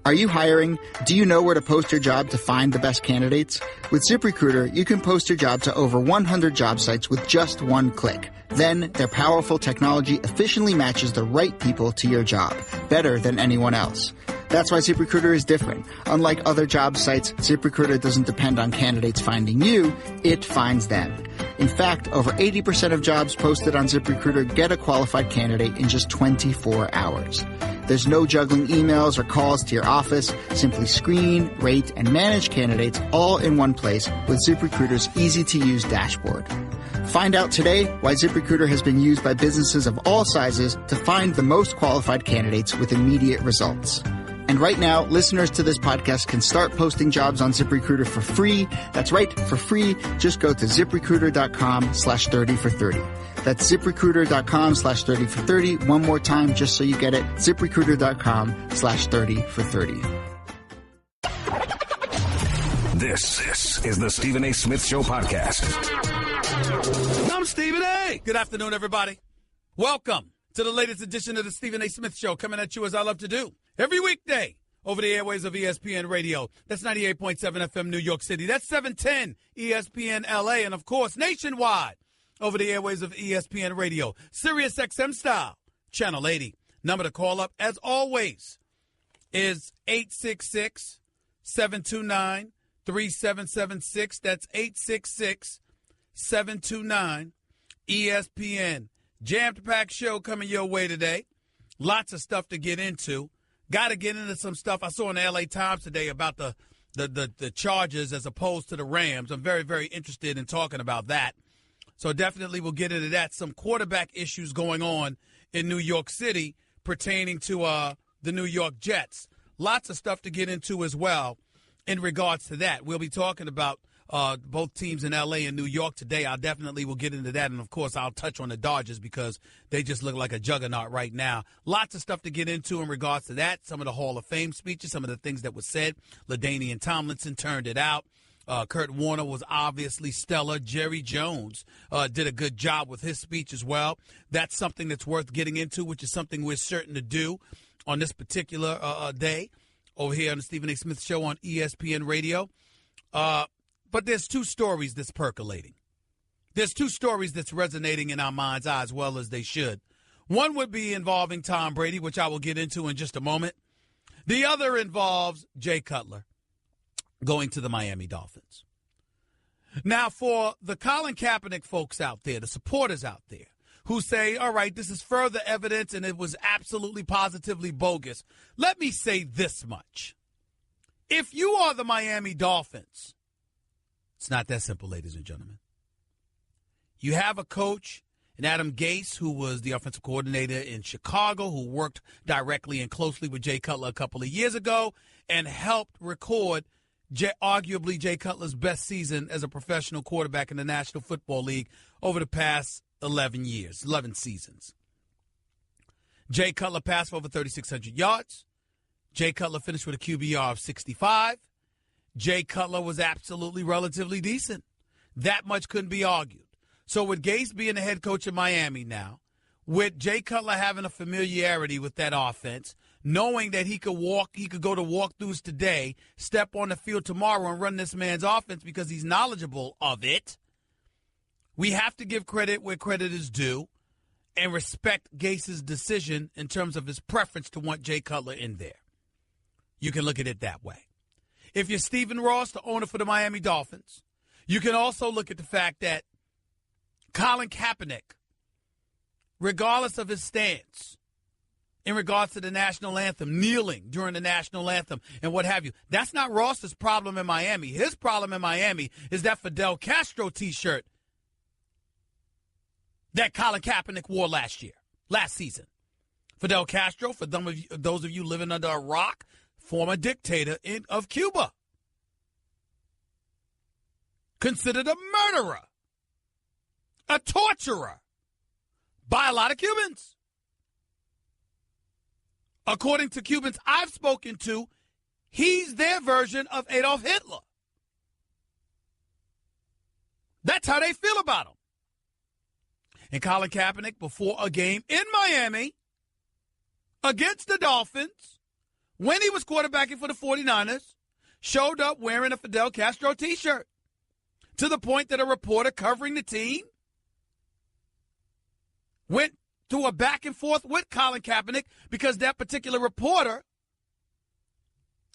Are you hiring? Do you know where to post your job to find the best candidates? With ZipRecruiter, you can post your job to over 100 job sites with just one click. Then, their powerful technology efficiently matches the right people to your job, better than anyone else. That's why ZipRecruiter is different. Unlike other job sites, ZipRecruiter doesn't depend on candidates finding you, it finds them. In fact, over 80% of jobs posted on ZipRecruiter get a qualified candidate in just 24 hours. There's no juggling emails or calls to your office. Simply screen, rate, and manage candidates all in one place with ZipRecruiter's easy-to-use dashboard. Find out today why ZipRecruiter has been used by businesses of all sizes to find the most qualified candidates with immediate results. And right now, listeners to this podcast can start posting jobs on ZipRecruiter for free. That's right, for free. Just go to ZipRecruiter.com/30 for 30. That's ZipRecruiter.com/30 for 30. One more time, just so you get it. ZipRecruiter.com/30 for 30. This is the Stephen A. Smith Show podcast. I'm Stephen A. Good afternoon, everybody. Welcome to the latest edition of the Stephen A. Smith Show, coming at you as I love to do every weekday over the airways of ESPN Radio. That's 98.7 FM New York City. That's 710 ESPN LA. And, of course, nationwide over the airways of ESPN Radio. Sirius XM style, Channel 80. Number to call up, as always, is 866-729-3776. That's 866-729-ESPN. Jammed-packed show coming your way today. Lots of stuff to get into. Got to get into some stuff I saw in the LA Times today about the Chargers as opposed to the Rams. I'm very, very interested in talking about that. So definitely we'll get into that. Some quarterback issues going on in New York City pertaining to the New York Jets. Lots of stuff to get into as well in regards to that. We'll be talking about both teams in L.A. and New York today. I definitely will get into that. And, of course, I'll touch on the Dodgers because they just look like a juggernaut right now. Lots of stuff to get into in regards to that. Some of the Hall of Fame speeches, some of the things that were said. LaDainian Tomlinson turned it out. Kurt Warner was obviously stellar. Jerry Jones did a good job with his speech as well. That's something that's worth getting into, which is something we're certain to do on this particular day over here on the Stephen A. Smith Show on ESPN Radio. But there's two stories that's percolating. There's two stories that's resonating in our mind's eye as well as they should. One would be involving Tom Brady, which I will get into in just a moment. The other involves Jay Cutler going to the Miami Dolphins. Now, for the Colin Kaepernick folks out there, the supporters out there, who say, all right, this is further evidence and it was absolutely positively bogus, let me say this much. If you are the Miami Dolphins, it's not that simple, ladies and gentlemen. You have a coach, and Adam Gase, who was the offensive coordinator in Chicago, who worked directly and closely with Jay Cutler a couple of years ago and helped record arguably Jay Cutler's best season as a professional quarterback in the National Football League over the past 11 seasons. Jay Cutler passed for over 3,600 yards. Jay Cutler finished with a QBR of 65. Jay Cutler was absolutely relatively decent. That much couldn't be argued. So with Gase being the head coach of Miami now, with Jay Cutler having a familiarity with that offense, knowing that he could go to walkthroughs today, step on the field tomorrow and run this man's offense because he's knowledgeable of it, we have to give credit where credit is due and respect Gase's decision in terms of his preference to want Jay Cutler in there. You can look at it that way. If you're Stephen Ross, the owner for the Miami Dolphins, you can also look at the fact that Colin Kaepernick, regardless of his stance in regards to the national anthem, kneeling during the national anthem and what have you, that's not Ross's problem in Miami. His problem in Miami is that Fidel Castro T-shirt that Colin Kaepernick wore last season. Fidel Castro, for those of you living under a rock, former dictator of Cuba. Considered a murderer, a torturer by a lot of Cubans. According to Cubans I've spoken to, he's their version of Adolf Hitler. That's how they feel about him. And Colin Kaepernick, before a game in Miami against the Dolphins, when he was quarterbacking for the 49ers, showed up wearing a Fidel Castro T-shirt, to the point that a reporter covering the team went through a back and forth with Colin Kaepernick because that particular reporter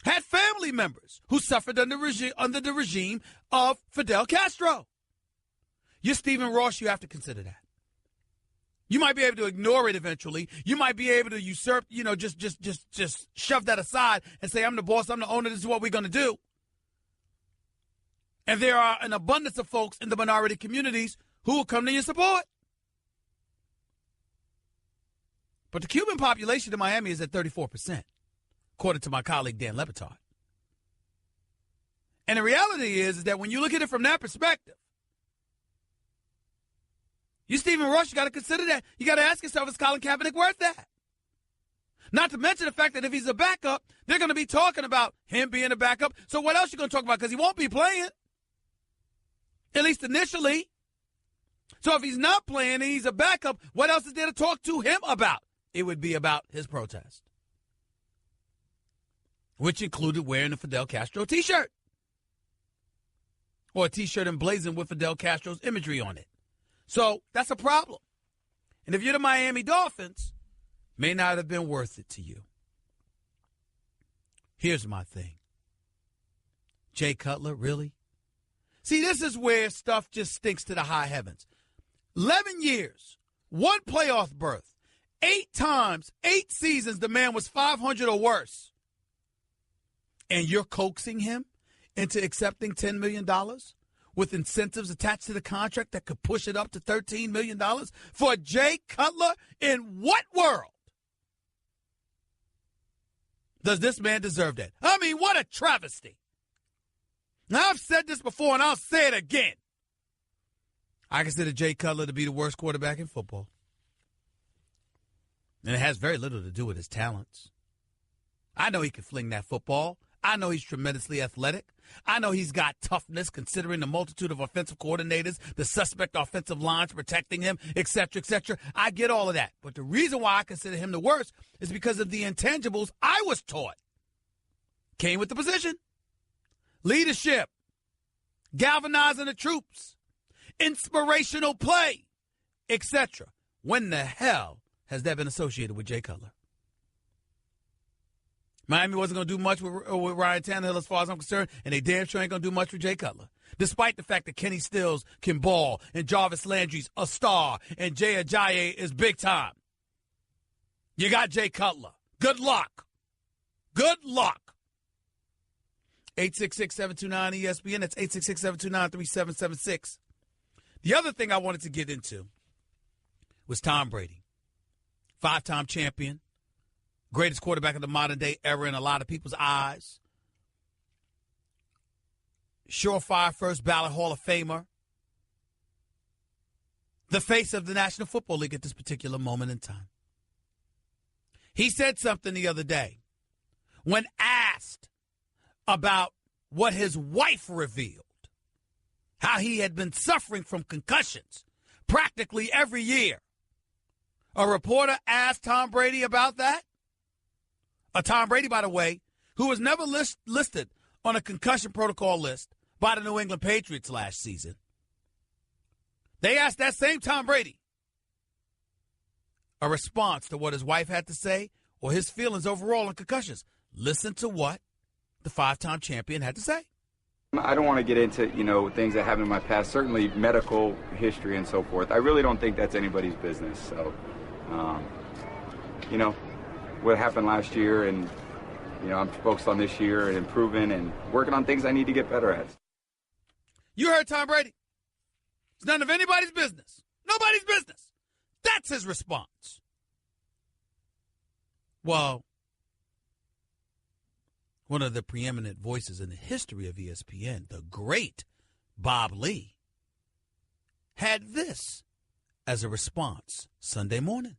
had family members who suffered under the regime of Fidel Castro. You're Stephen Ross, you have to consider that. You might be able to ignore it eventually. You might be able to usurp, just shove that aside and say, I'm the boss, I'm the owner, this is what we're going to do. And there are an abundance of folks in the minority communities who will come to your support. But the Cuban population in Miami is at 34%, according to my colleague Dan Lebron. And the reality is that when you look at it from that perspective, you Stephen Rush, you got to consider that. You got to ask yourself, is Colin Kaepernick worth that? Not to mention the fact that if he's a backup, they're going to be talking about him being a backup. So what else are you going to talk about? Because he won't be playing, at least initially. So if he's not playing and he's a backup, what else is there to talk to him about? It would be about his protest, which included wearing a Fidel Castro T-shirt, or a T-shirt emblazoned with Fidel Castro's imagery on it. So that's a problem. And if you're the Miami Dolphins, may not have been worth it to you. Here's my thing. Jay Cutler, really? See, this is where stuff just stinks to the high heavens. 11 years, 1 playoff berth, 8 times, 8 seasons, the man was 500 or worse. And you're coaxing him into accepting $10 million with incentives attached to the contract that could push it up to $13 million for Jay Cutler? In what world does this man deserve that? I mean, what a travesty. Now, I've said this before, and I'll say it again. I consider Jay Cutler to be the worst quarterback in football. And it has very little to do with his talents. I know he can fling that football. I know he's tremendously athletic. I know he's got toughness considering the multitude of offensive coordinators, the suspect offensive lines protecting him, et cetera, et cetera. I get all of that. But the reason why I consider him the worst is because of the intangibles I was taught. Came with the position. Leadership. Galvanizing the troops. Inspirational play, etc. When the hell has that been associated with Jay Cutler? Miami wasn't going to do much with Ryan Tannehill as far as I'm concerned, and they damn sure ain't going to do much with Jay Cutler. Despite the fact that Kenny Stills can ball, and Jarvis Landry's a star, and Jay Ajayi is big time. You got Jay Cutler. Good luck. Good luck. 866-729-ESPN. That's 866-729-3776. The other thing I wanted to get into was Tom Brady. 5-time champion. Greatest quarterback of the modern day era in a lot of people's eyes. Surefire first ballot Hall of Famer. The face of the National Football League at this particular moment in time. He said something the other day when asked about what his wife revealed, how he had been suffering from concussions practically every year. A reporter asked Tom Brady about that. Tom Brady, by the way, who was never listed on a concussion protocol list by the New England Patriots last season. They asked that same Tom Brady a response to what his wife had to say or his feelings overall on concussions. Listen to what the 5-time champion had to say. I don't want to get into, things that happened in my past, certainly medical history and so forth. I really don't think that's anybody's business. So, what happened last year, and, I'm focused on this year and improving and working on things I need to get better at. You heard Tom Brady. It's none of anybody's business. Nobody's business. That's his response. Well, one of the preeminent voices in the history of ESPN, the great Bob Lee, had this as a response Sunday morning.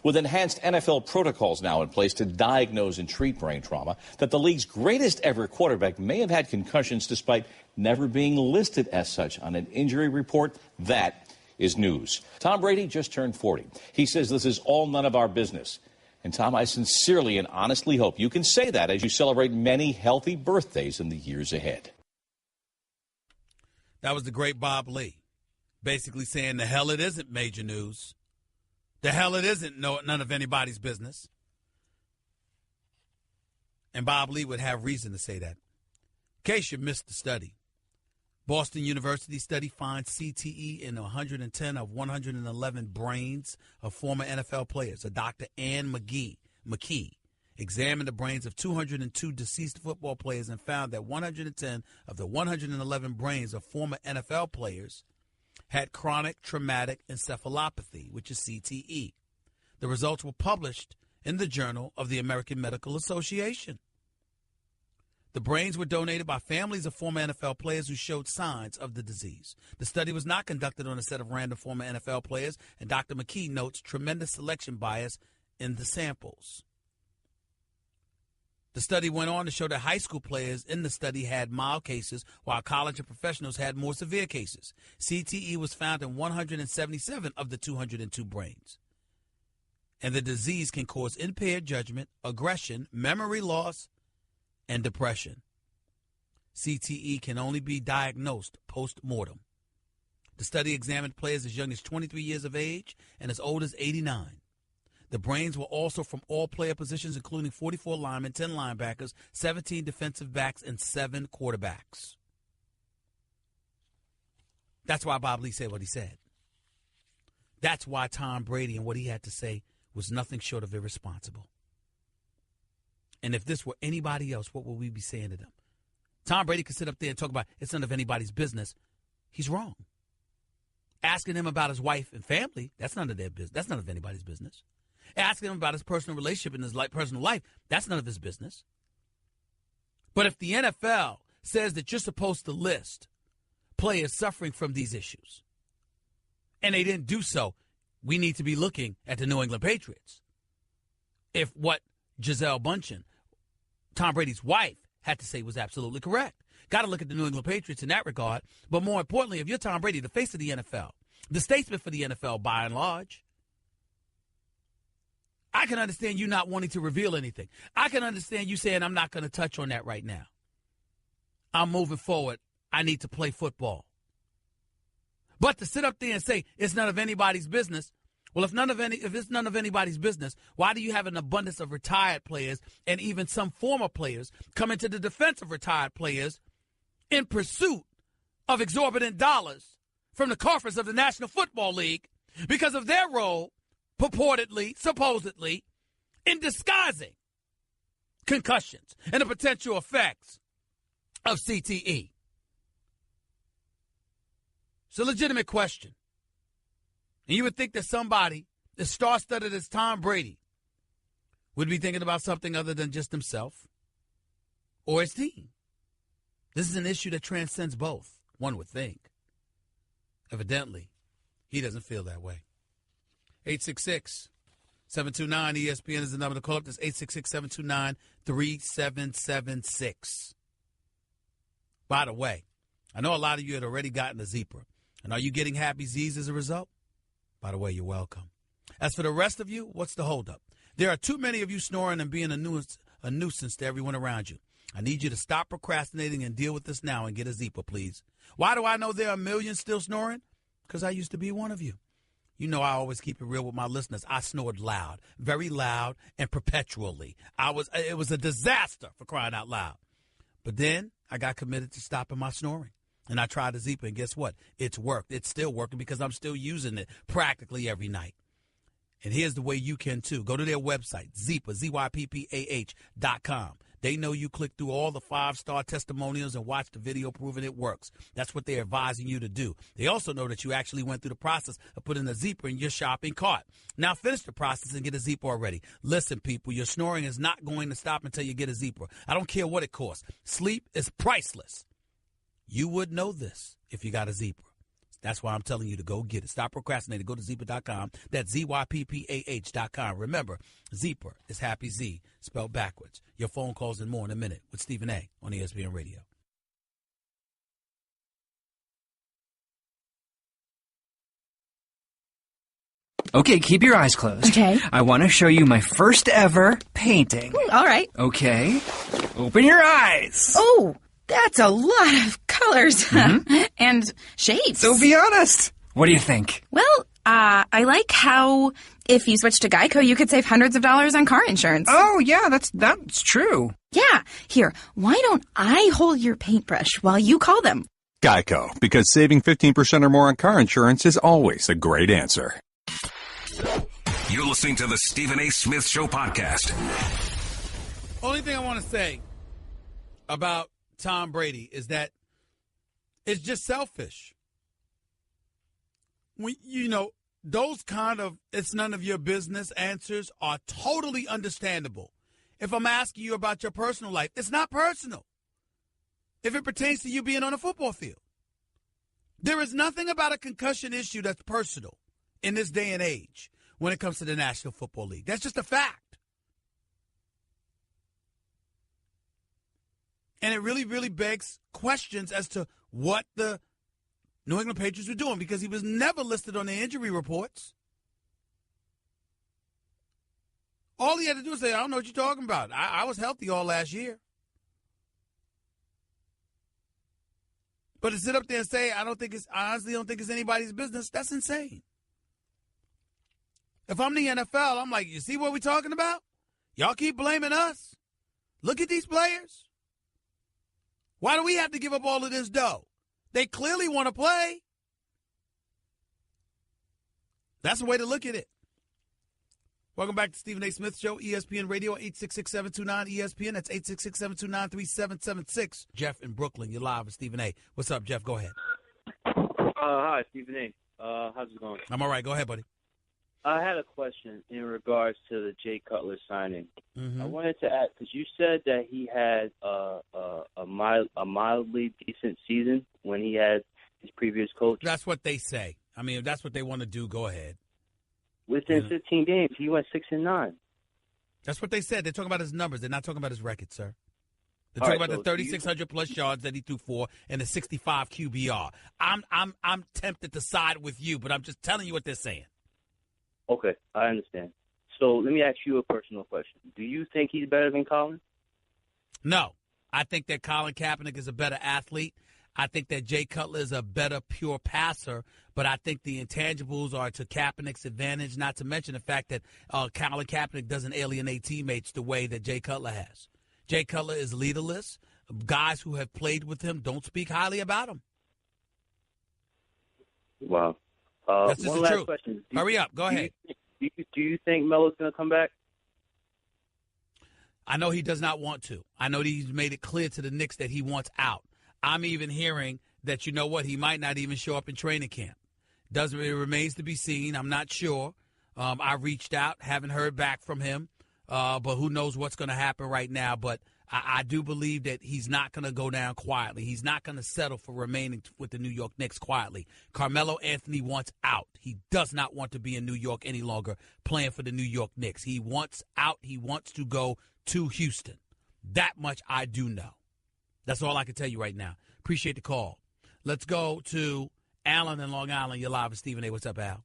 With enhanced NFL protocols now in place to diagnose and treat brain trauma, that the league's greatest ever quarterback may have had concussions despite never being listed as such on an injury report, that is news. Tom Brady just turned 40. He says this is all none of our business. And, Tom, I sincerely and honestly hope you can say that as you celebrate many healthy birthdays in the years ahead. That was the great Bob Lee, basically saying the hell it isn't major news. The hell it isn't none of anybody's business. And Bob Lee would have reason to say that. In case you missed the study, Boston University study finds CTE in 110 of 111 brains of former NFL players. A Dr. Ann McKee examined the brains of 202 deceased football players and found that 110 of the 111 brains of former NFL players had chronic traumatic encephalopathy, which is CTE. The results were published in the Journal of the American Medical Association. The brains were donated by families of former NFL players who showed signs of the disease. The study was not conducted on a set of random former NFL players, and Dr. McKee notes tremendous selection bias in the samples. The study went on to show that high school players in the study had mild cases, while college and professionals had more severe cases. CTE was found in 177 of the 202 brains. And the disease can cause impaired judgment, aggression, memory loss, and depression. CTE can only be diagnosed post-mortem. The study examined players as young as 23 years of age and as old as 89. The brains were also from all player positions, including 44 linemen, 10 linebackers, 17 defensive backs, and 7 quarterbacks. That's why Bob Lee said what he said. That's why Tom Brady and what he had to say was nothing short of irresponsible. And if this were anybody else, what would we be saying to them? Tom Brady could sit up there and talk about it's none of anybody's business. He's wrong. Asking him about his wife and family, that's none of their business. That's none of anybody's business. Asking him about his personal relationship and his personal life, that's none of his business. But if the NFL says that you're supposed to list players suffering from these issues, and they didn't do so, we need to be looking at the New England Patriots. If what Gisele Bündchen, Tom Brady's wife, had to say was absolutely correct. Got to look at the New England Patriots in that regard. But more importantly, if you're Tom Brady, the face of the NFL, the statesman for the NFL by and large, I can understand you not wanting to reveal anything. I can understand you saying, I'm not going to touch on that right now. I'm moving forward. I need to play football. But to sit up there and say it's none of anybody's business, well, if it's none of anybody's business, why do you have an abundance of retired players and even some former players come into the defense of retired players in pursuit of exorbitant dollars from the coffers of the National Football League because of their role, purportedly, supposedly, in disguising concussions and the potential effects of CTE? It's a legitimate question. And you would think that somebody as star-studded as Tom Brady would be thinking about something other than just himself or his team. This is an issue that transcends both, one would think. Evidently, he doesn't feel that way. 866-729-ESPN is the number to call up. That's 866-729-3776. By the way, I know a lot of you had already gotten a Zebra. And are you getting happy Z's as a result? By the way, you're welcome. As for the rest of you, what's the holdup? There are too many of you snoring and being a nuisance to everyone around you. I need you to stop procrastinating and deal with this now and get a Zebra, please. Why do I know there are millions still snoring? Because I used to be one of you. You know I always keep it real with my listeners. I snored loud, very loud, and perpetually. It was a disaster, for crying out loud. But then I got committed to stopping my snoring. And I tried the Zebra, and guess what? It's worked. It's still working because I'm still using it practically every night. And here's the way you can, too. Go to their website, Zyppah, ZYPPAH.com. They know you click through all the 5-star testimonials and watch the video proving it works. That's what they're advising you to do. They also know that you actually went through the process of putting a Zebra in your shopping cart. Now finish the process and get a Zebra already. Listen, people, your snoring is not going to stop until you get a Zebra. I don't care what it costs. Sleep is priceless. You would know this if you got a Zebra. That's why I'm telling you to go get it. Stop procrastinating. Go to Zyppah.com. That's ZYPPAH.com. Remember, Zyppah is Happy Z, spelled backwards. Your phone calls and more in a minute with Stephen A. on ESPN Radio. Okay, keep your eyes closed. Okay. I want to show you my first ever painting. All right. Okay. Open your eyes. Oh, that's a lot of colors and shapes. So be honest. What do you think? Well, I like how if you switch to Geico, you could save hundreds of dollars on car insurance. Oh, yeah, that's true. Yeah. Here, why don't I hold your paintbrush while you call them? Geico, because saving 15% or more on car insurance is always a great answer. You're listening to the Stephen A. Smith Show podcast. Only thing I want to say about Tom Brady is that it's just selfish. Those kind of "it's none of your business" answers are totally understandable. If I'm asking you about your personal life, it's not personal. If it pertains to you being on a football field, there is nothing about a concussion issue that's personal in this day and age when it comes to the National Football League. That's just a fact. And it really, really begs questions as to what the New England Patriots were doing, because he was never listed on the injury reports. All he had to do was say, I don't know what you're talking about. I was healthy all last year. But to sit up there and say, I honestly don't think it's anybody's business, that's insane. If I'm the NFL, I'm like, you see what we're talking about? Y'all keep blaming us. Look at these players. Why do we have to give up all of this dough? They clearly want to play. That's the way to look at it. Welcome back to Stephen A. Smith Show, ESPN Radio, 866-729-ESPN. That's 866-729-3776. Jeff in Brooklyn, you're live with Stephen A. What's up, Jeff? Go ahead. Hi, Stephen A. How's it going? I'm all right. Go ahead, buddy. I had a question in regards to the Jay Cutler signing. Mm-hmm. I wanted to ask, because you said that he had a mildly decent season when he had his previous coach. That's what they say. I mean, if that's what they want to do, go ahead. Within 15 games, he went 6-9. That's what they said. They're talking about his numbers. They're not talking about his record, sir. They're talking about the 3,600 plus yards that he threw for and the 65 QBR. I'm tempted to side with you, but I'm just telling you what they're saying. Okay, I understand. So let me ask you a personal question. Do you think he's better than Colin? No. I think that Colin Kaepernick is a better athlete. I think that Jay Cutler is a better pure passer, but I think the intangibles are to Kaepernick's advantage, not to mention the fact that Colin Kaepernick doesn't alienate teammates the way that Jay Cutler has. Jay Cutler is leaderless. Guys who have played with him don't speak highly about him. Wow. That's just one the last truth. question. Hurry up. Go ahead. Do you think Melo's going to come back? I know he does not want to. I know that he's made it clear to the Knicks that he wants out. I'm even hearing that, you know what, he might not even show up in training camp. It remains to be seen. I'm not sure. I reached out, haven't heard back from him, but who knows what's going to happen right now. But I do believe that he's not going to go down quietly. He's not going to settle for remaining with the New York Knicks quietly. Carmelo Anthony wants out. He does not want to be in New York any longer playing for the New York Knicks. He wants out. He wants to go to Houston. That much I do know. That's all I can tell you right now. Appreciate the call. Let's go to Alan in Long Island. You're live with Stephen A. What's up, Al?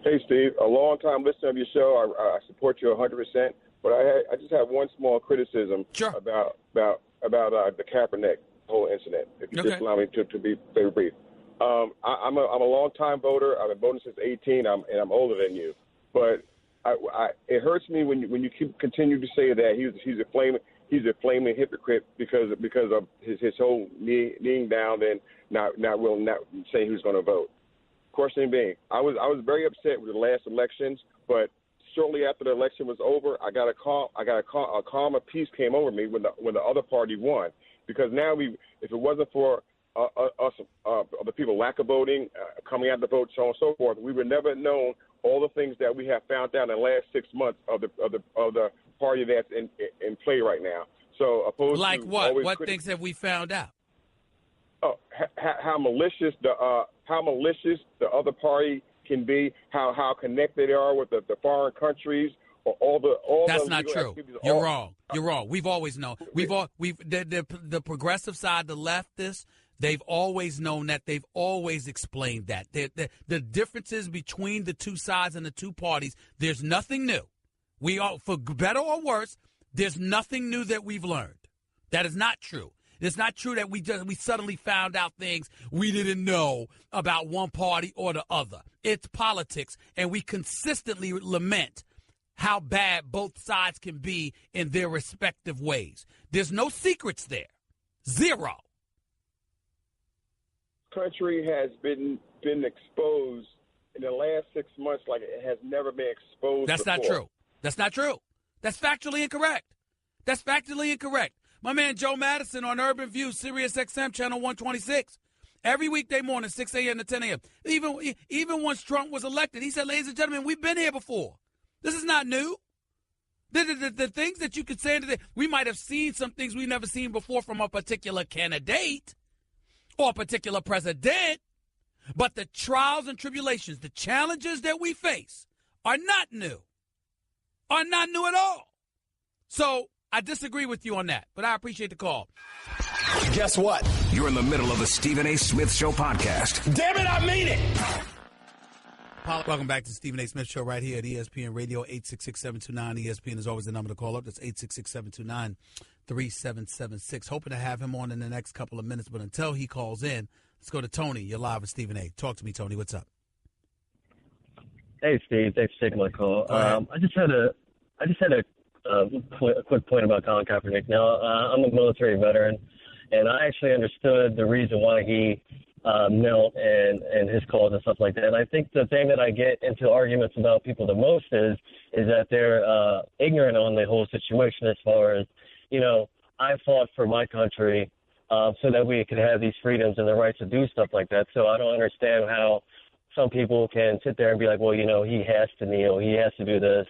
Hey, Steve. A long-time listener of your show. I support you 100%. But I just have one small criticism about the Kaepernick whole incident. If you just allow me to be very brief. I'm a long-time voter. I've been voting since 18. And I'm older than you. But it hurts me when you continue to say that he's a flaming hypocrite because of his whole kneeling down and not saying he was going to vote. Question being, I was very upset with the last elections, but shortly after the election was over, a calmer peace came over me when the other party won, because now if it wasn't for us, the people lack of voting, coming out to vote, so on and so forth, we would never have known all the things that we have found out in the last 6 months of the party that's in play right now. So opposed like to what? What things have we found out? Oh, how malicious the other party can be, how connected they are with the foreign countries, or all. That's the not true. You're wrong. You're wrong. We've always known. The progressive side, the leftists, They've always known that. They've always explained that. The differences between the two sides and the two parties, there's nothing new. We are, for better or worse, there's nothing new that we've learned. That is not true. It's not true that we suddenly found out things we didn't know about one party or the other. It's politics, and we consistently lament how bad both sides can be in their respective ways. There's no secrets there. Zero. Country has been exposed in the last 6 months like it has never been exposed That's before. not true. That's not true. That's factually incorrect. That's factually incorrect. My man Joe Madison on Urban View, Sirius XM, Channel 126. Every weekday morning, 6 a.m. to 10 a.m. Even once Trump was elected, he said, ladies and gentlemen, we've been here before. This is not new. The things that you could say today, we might have seen some things we've never seen before from a particular candidate or a particular president, but the trials and tribulations, the challenges that we face are not new. Are not new at all. So I disagree with you on that, but I appreciate the call. Guess what? You're in the middle of the Stephen A. Smith Show podcast. Damn it, I mean it! Welcome back to the Stephen A. Smith Show right here at ESPN Radio, 866-729. ESPN is always the number to call up. That's 866-729-3776. Hoping to have him on in the next couple of minutes, but until he calls in, let's go to Tony. You're live with Stephen A. Talk to me, Tony. What's up? Hey, Steve. Thanks for taking my call. I just had a quick point about Colin Kaepernick. Now, I'm a military veteran, and I actually understood the reason why he knelt and his cause and stuff like that. And I think the thing that I get into arguments about people the most is that they're ignorant on the whole situation as far as, I fought for my country so that we could have these freedoms and the right to do stuff like that. So I don't understand how some people can sit there and be like, well, he has to kneel, he has to do this,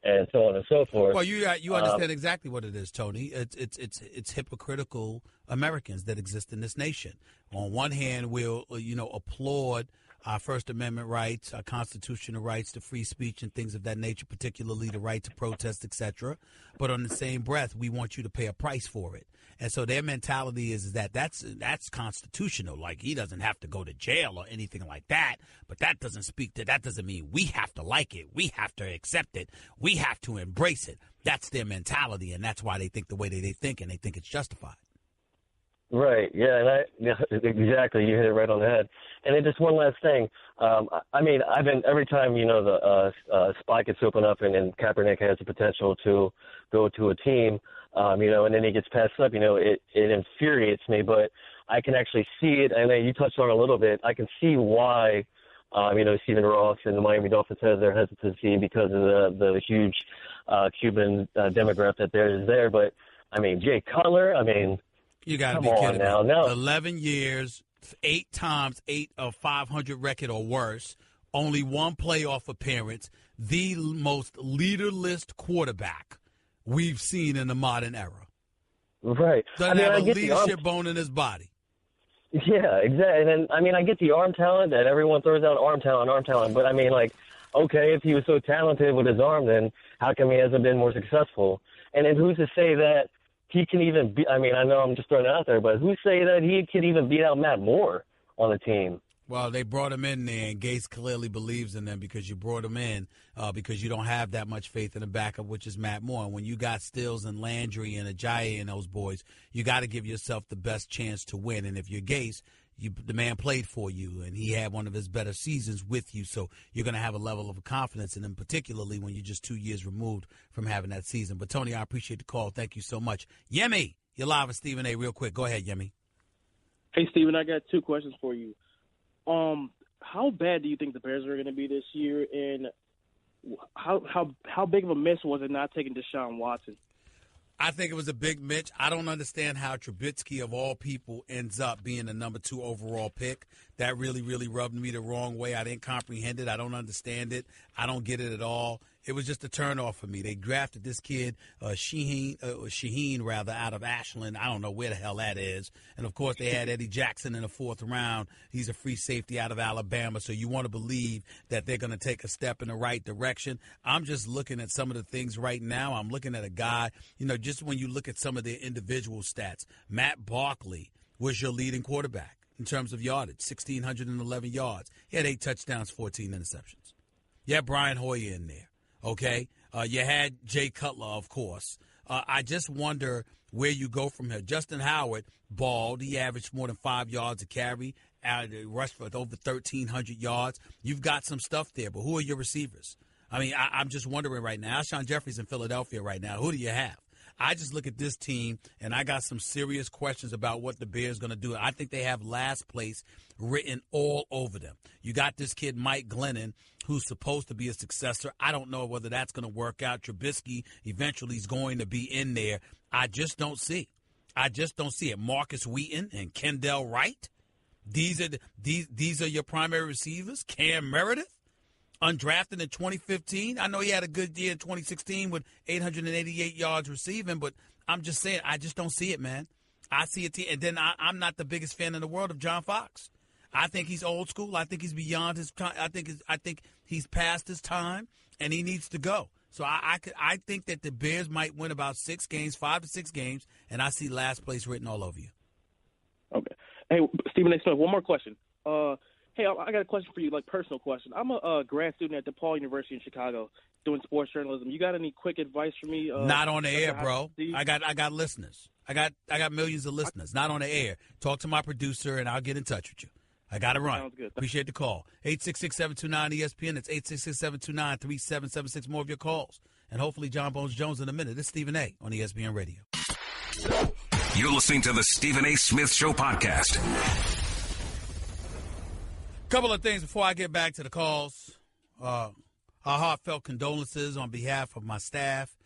and so on and so forth. Well, you understand exactly what it is, Tony. It's hypocritical Americans that exist in this nation. On one hand, we'll applaud our First Amendment rights, our constitutional rights to free speech and things of that nature, particularly the right to protest, etc. But on the same breath, we want you to pay a price for it. And so their mentality is that that's constitutional. Like, he doesn't have to go to jail or anything like that. But that doesn't mean we have to like it. We have to accept it. We have to embrace it. That's their mentality, and that's why they think the way they think, and they think it's justified. Right. Yeah. Exactly. You hit it right on the head. And then just one last thing. I've been every time the spot gets opened up and Kaepernick has the potential to go to a team, and then he gets passed up. It infuriates me. But I can actually see it, and you touched on it a little bit. I can see why. Stephen Ross and the Miami Dolphins have their hesitancy because of the huge Cuban demographic that there is there. But Jay Cutler. You got to be kidding me. 11 years, 8 times, 8 of 500 record or worse, only one playoff appearance, the most leaderless quarterback we've seen in the modern era. Right. Doesn't have a leadership bone in his body. Yeah, exactly. And I get the arm talent that everyone throws out, arm talent. But okay, if he was so talented with his arm, then how come he hasn't been more successful? And then who's to say that he can even be, I know I'm just throwing it out there, but who say that he could even beat out Matt Moore on the team? Well, they brought him in there, and Gase clearly believes in them because you brought him in because you don't have that much faith in the backup, which is Matt Moore. And when you got Stills and Landry and Ajayi and those boys, you got to give yourself the best chance to win. And if you're Gase, the man played for you, and he had one of his better seasons with you, so you're going to have a level of confidence in him, particularly when you're just 2 years removed from having that season. But, Tony, I appreciate the call. Thank you so much. Yemi, you're live with Stephen A. real quick. Go ahead, Yemi. Hey, Stephen, I got 2 questions for you. How bad do you think the Bears are going to be this year, and how big of a miss was it not taking Deshaun Watson? I think it was a big Mitch. I don't understand how Trubisky, of all people, ends up being the number 2 overall pick. That really, really rubbed me the wrong way. I didn't comprehend it. I don't understand it. I don't get it at all. It was just a turnoff for me. They drafted this kid, Shaheen, out of Ashland. I don't know where the hell that is. And, of course, they had Eddie Jackson in the 4th round. He's a free safety out of Alabama. So you want to believe that they're going to take a step in the right direction. I'm just looking at some of the things right now. I'm looking at a guy, just when you look at some of their individual stats, Matt Barkley was your leading quarterback in terms of yardage, 1,611 yards. He had 8 touchdowns, 14 interceptions. You had Brian Hoyer in there, okay? You had Jay Cutler, of course. I just wonder where you go from here. Justin Howard balled. He averaged more than 5 yards a carry, rushed for over 1,300 yards. You've got some stuff there, but who are your receivers? I mean, I'm just wondering right now. Alshon Jeffrey's in Philadelphia right now. Who do you have? I just look at this team, and I got some serious questions about what the Bears going to do. I think they have last place written all over them. You got this kid, Mike Glennon, who's supposed to be a successor. I don't know whether that's going to work out. Trubisky eventually is going to be in there. I just don't see. I just don't see it. Marcus Wheaton and Kendall Wright, these are your primary receivers. Cam Meredith, undrafted in 2015. I know he had a good year in 2016 with 888 yards receiving, but I'm just saying, I just don't see it, man. I see it, and then I'm not the biggest fan in the world of John Fox. I think he's old school. I think he's beyond his time. I think he's past his time, and he needs to go. So I think that the Bears might win about 6 games, 5 to 6 games, and I see last place written all over you. Okay. Hey, Stephen A. Smith, one more question. Hey, I got a question for you, like personal question. I'm a grad student at DePaul University in Chicago doing sports journalism. You got any quick advice for me? Not on the air, bro. I got listeners. I got millions of listeners. Not on the air. Talk to my producer, and I'll get in touch with you. I got to run. Sounds good. Appreciate the call. 866-729-ESPN. It's 866-729-3776. More of your calls. And hopefully John Bones Jones in a minute. It's Stephen A. on ESPN Radio. You're listening to the Stephen A. Smith Show podcast. Couple of things before I get back to the calls. Our heartfelt condolences on behalf of my staff,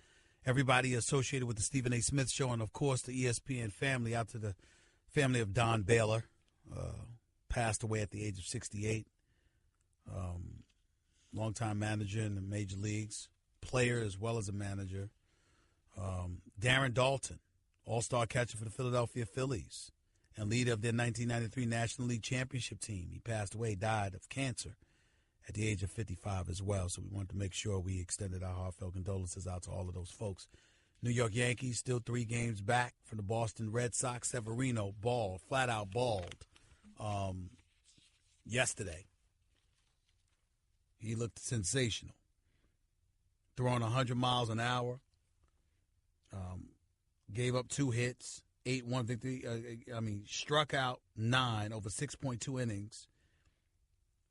everybody associated with the Stephen A. Smith Show, and, of course, the ESPN family, out to the family of Don Baylor, passed away at the age of 68. Longtime manager in the major leagues, player as well as a manager. Darren Dalton, all-star catcher for the Philadelphia Phillies and leader of their 1993 National League Championship team. He passed away, died of cancer at the age of 55 as well. So we wanted to make sure we extended our heartfelt condolences out to all of those folks. New York Yankees still 3 games back from the Boston Red Sox. Severino balled, flat out balled yesterday. He looked sensational. Throwing 100 miles an hour. Gave up 2 hits. 8-1 victory. Struck out 9 over 6.2 innings.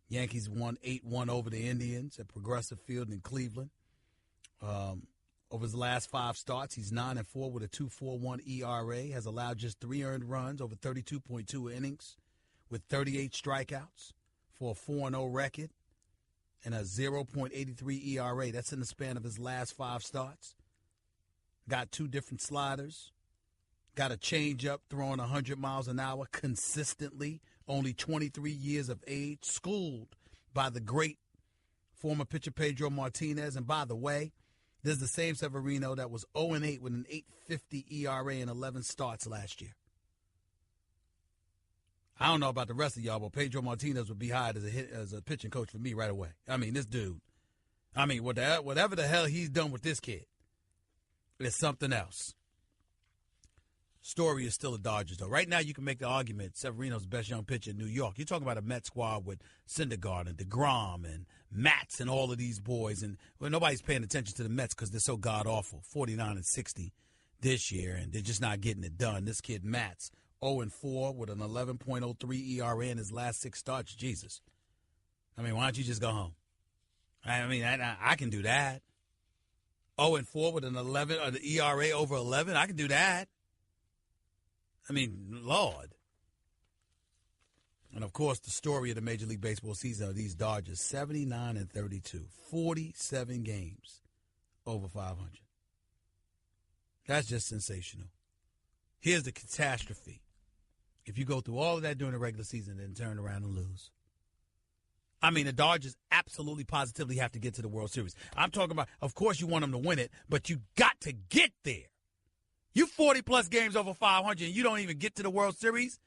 Yankees won 8-1 over the Indians at Progressive Field in Cleveland. Over his last 5 starts, he's 9-4 with a 2.41 ERA. Has allowed just 3 earned runs over 32.2 innings with 38 strikeouts for a 4-0 record and a 0.83 ERA. That's in the span of his last 5 starts. Got 2 different sliders. Got a changeup throwing 100 miles an hour consistently. Only 23 years of age. Schooled by the great former pitcher Pedro Martinez. And by the way, this is the same Severino that was 0-8 with an 8.50 ERA in 11 starts last year. I don't know about the rest of y'all, but Pedro Martinez would be hired as a pitching coach for me right away. I mean, this dude. I mean, whatever the hell he's done with this kid, it's something else. Story is still the Dodgers, though. Right now, you can make the argument Severino's the best young pitcher in New York. You're talking about a Met squad with Syndergaard and DeGrom and Matz and all of these boys. And nobody's paying attention to the Mets because they're so god-awful, 49-60 this year, and they're just not getting it done. This kid, Matz, 0-4 with an 11.03 ERA in his last 6 starts. Jesus. I mean, why don't you just go home? I mean, I can do that. 0-4 with an 11 or the ERA over 11, I can do that. I mean, Lord. And, of course, the story of the Major League Baseball season are these Dodgers, 79-32, 47 games over 500. That's just sensational. Here's the catastrophe. If you go through all of that during the regular season and then turn around and lose. I mean, the Dodgers absolutely positively have to get to the World Series. I'm talking about, of course, you want them to win it, but you got to get there. You 40-plus games over 500 and you don't even get to the World Series,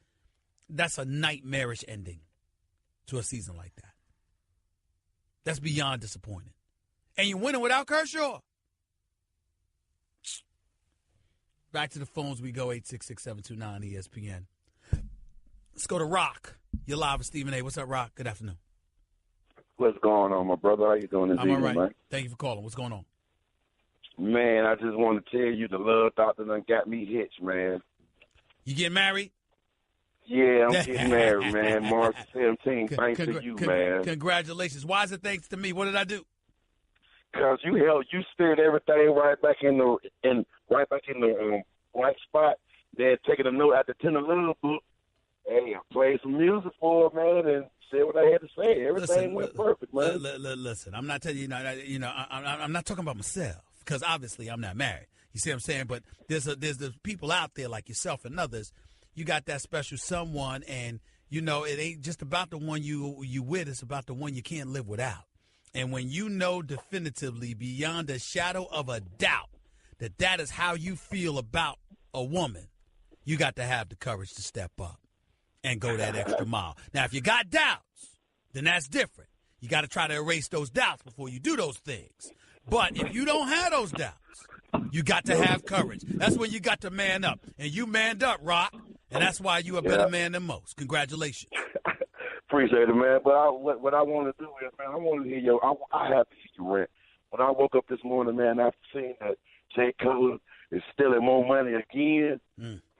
that's a nightmarish ending to a season like that. That's beyond disappointing. And you're winning without Kershaw. Back to the phones we go, 866-729-ESPN. Let's go to Rock. You're live with Stephen A. What's up, Rock? Good afternoon. What's going on, my brother? How you doing this I'm all evening, right. man? Thank you for calling. What's going on? Man, I just want to tell you the love doctor done got me hitched, man. You getting married? Yeah, I'm getting married, man. March 17th. Thanks to you, man. Congratulations. Why is it thanks to me? What did I do? Because you steered everything right back in the right spot. Then taking a note at the 10 of Love book. Hey, I played some music for it, man, and said what I had to say. Everything went perfect, man. Listen, I'm not telling you, I'm not talking about myself because obviously I'm not married. You see what I'm saying? But there's the people out there like yourself and others. You got that special someone, and it ain't just about the one you with. It's about the one you can't live without. And when you know definitively, beyond a shadow of a doubt, that is how you feel about a woman, you got to have the courage to step up and go that extra mile. Now, if you got doubts, then that's different. You got to try to erase those doubts before you do those things. But if you don't have those doubts, you got to have courage. That's when you got to man up. And you manned up, Rock, and that's why you a better man than most. Congratulations. Appreciate it, man. But what I want to do is, man, I want to hear I have to hear your rant. When I woke up this morning, man, after seeing that Jay Cutler is stealing more money again,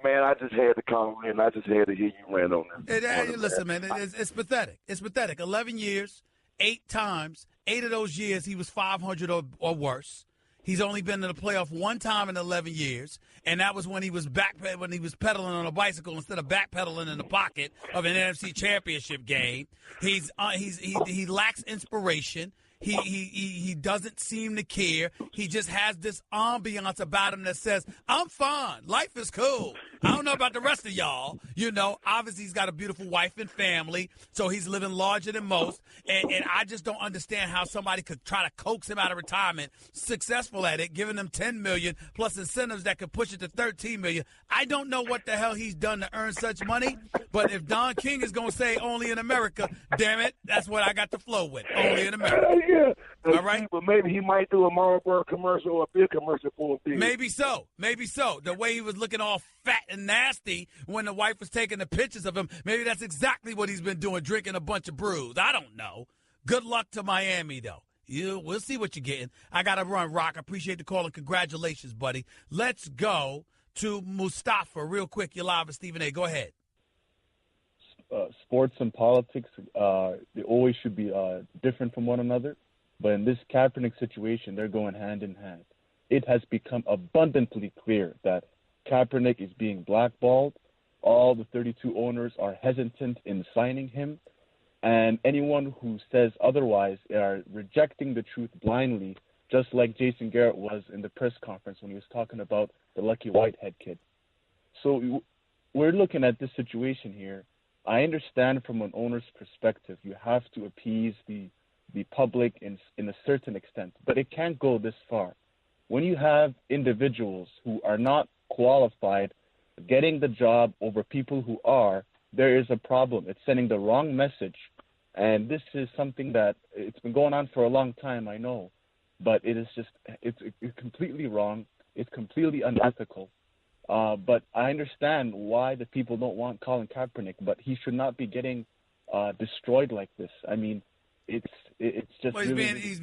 man, I just had to call in. I just had to hear you rant on this. Listen, man, it's pathetic. It's pathetic. 11 years, 8 times. 8 of those years he was 500 or worse. He's only been in the playoff 1 time in 11 years, and that was when he was pedaling on a bicycle instead of backpedaling in the pocket of an NFC Championship game. He lacks inspiration. He doesn't seem to care. He just has this ambiance about him that says, I'm fine. Life is cool. I don't know about the rest of y'all. Obviously he's got a beautiful wife and family, so he's living larger than most. And I just don't understand how somebody could try to coax him out of retirement, successful at it, giving him $10 million plus incentives that could push it to $13 million. I don't know what the hell he's done to earn such money, but if Don King is going to say only in America, damn it, that's what I got to flow with. Only in America. Yeah. All right. But maybe he might do a Marlboro commercial or a beer commercial for him. Maybe so. The way he was looking all fat and nasty when the wife was taking the pictures of him, maybe that's exactly what he's been doing, drinking a bunch of brews. I don't know. Good luck to Miami, though. We'll see what you're getting. I got to run, Rock. I appreciate the call and congratulations, buddy. Let's go to Mustafa real quick. You're live with Stephen A. Go ahead. Sports and politics, they always should be different from one another. But in this Kaepernick situation, they're going hand in hand. It has become abundantly clear that Kaepernick is being blackballed. All the 32 owners are hesitant in signing him. And anyone who says otherwise are rejecting the truth blindly, just like Jason Garrett was in the press conference when he was talking about the Lucky Whitehead kid. So we're looking at this situation here. I understand from an owner's perspective, you have to appease the public in a certain extent, but it can't go this far. When you have individuals who are not qualified getting the job over people who are, there is a problem. It's sending the wrong message, and this is something that it's been going on for a long time, I know, but it's completely wrong. It's completely unethical. But I understand why the people don't want Colin Kaepernick, but he should not be getting destroyed like this. I mean, it's just he's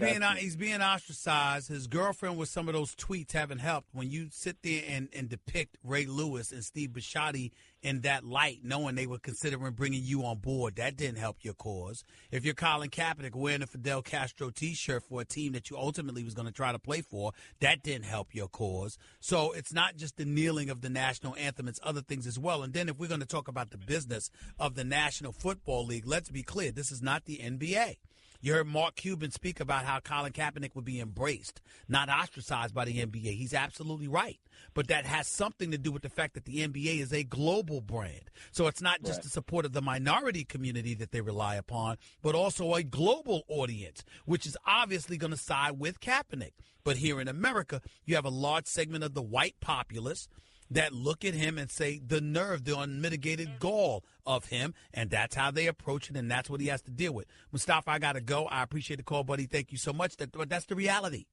being ostracized. His girlfriend with some of those tweets haven't helped. When you sit there and depict Ray Lewis and Steve Bisciotti in that light, knowing they were considering bringing you on board, that didn't help your cause. If you're Colin Kaepernick wearing a Fidel Castro T-shirt for a team that you ultimately was going to try to play for, that didn't help your cause. So it's not just the kneeling of the national anthem, it's other things as well. And then if we're going to talk about the business of the National Football League, let's be clear, this is not the NBA. You heard Mark Cuban speak about how Colin Kaepernick would be embraced, not ostracized by the NBA. He's absolutely right. But that has something to do with the fact that the NBA is a global brand. So it's not just the support of the minority community that they rely upon, but also a global audience, which is obviously going to side with Kaepernick. But here in America, you have a large segment of the white populace that look at him and say the nerve, the unmitigated gall of him, and that's how they approach it, and that's what he has to deal with. Mustafa, I got to go. I appreciate the call, buddy. Thank you so much. That's the reality.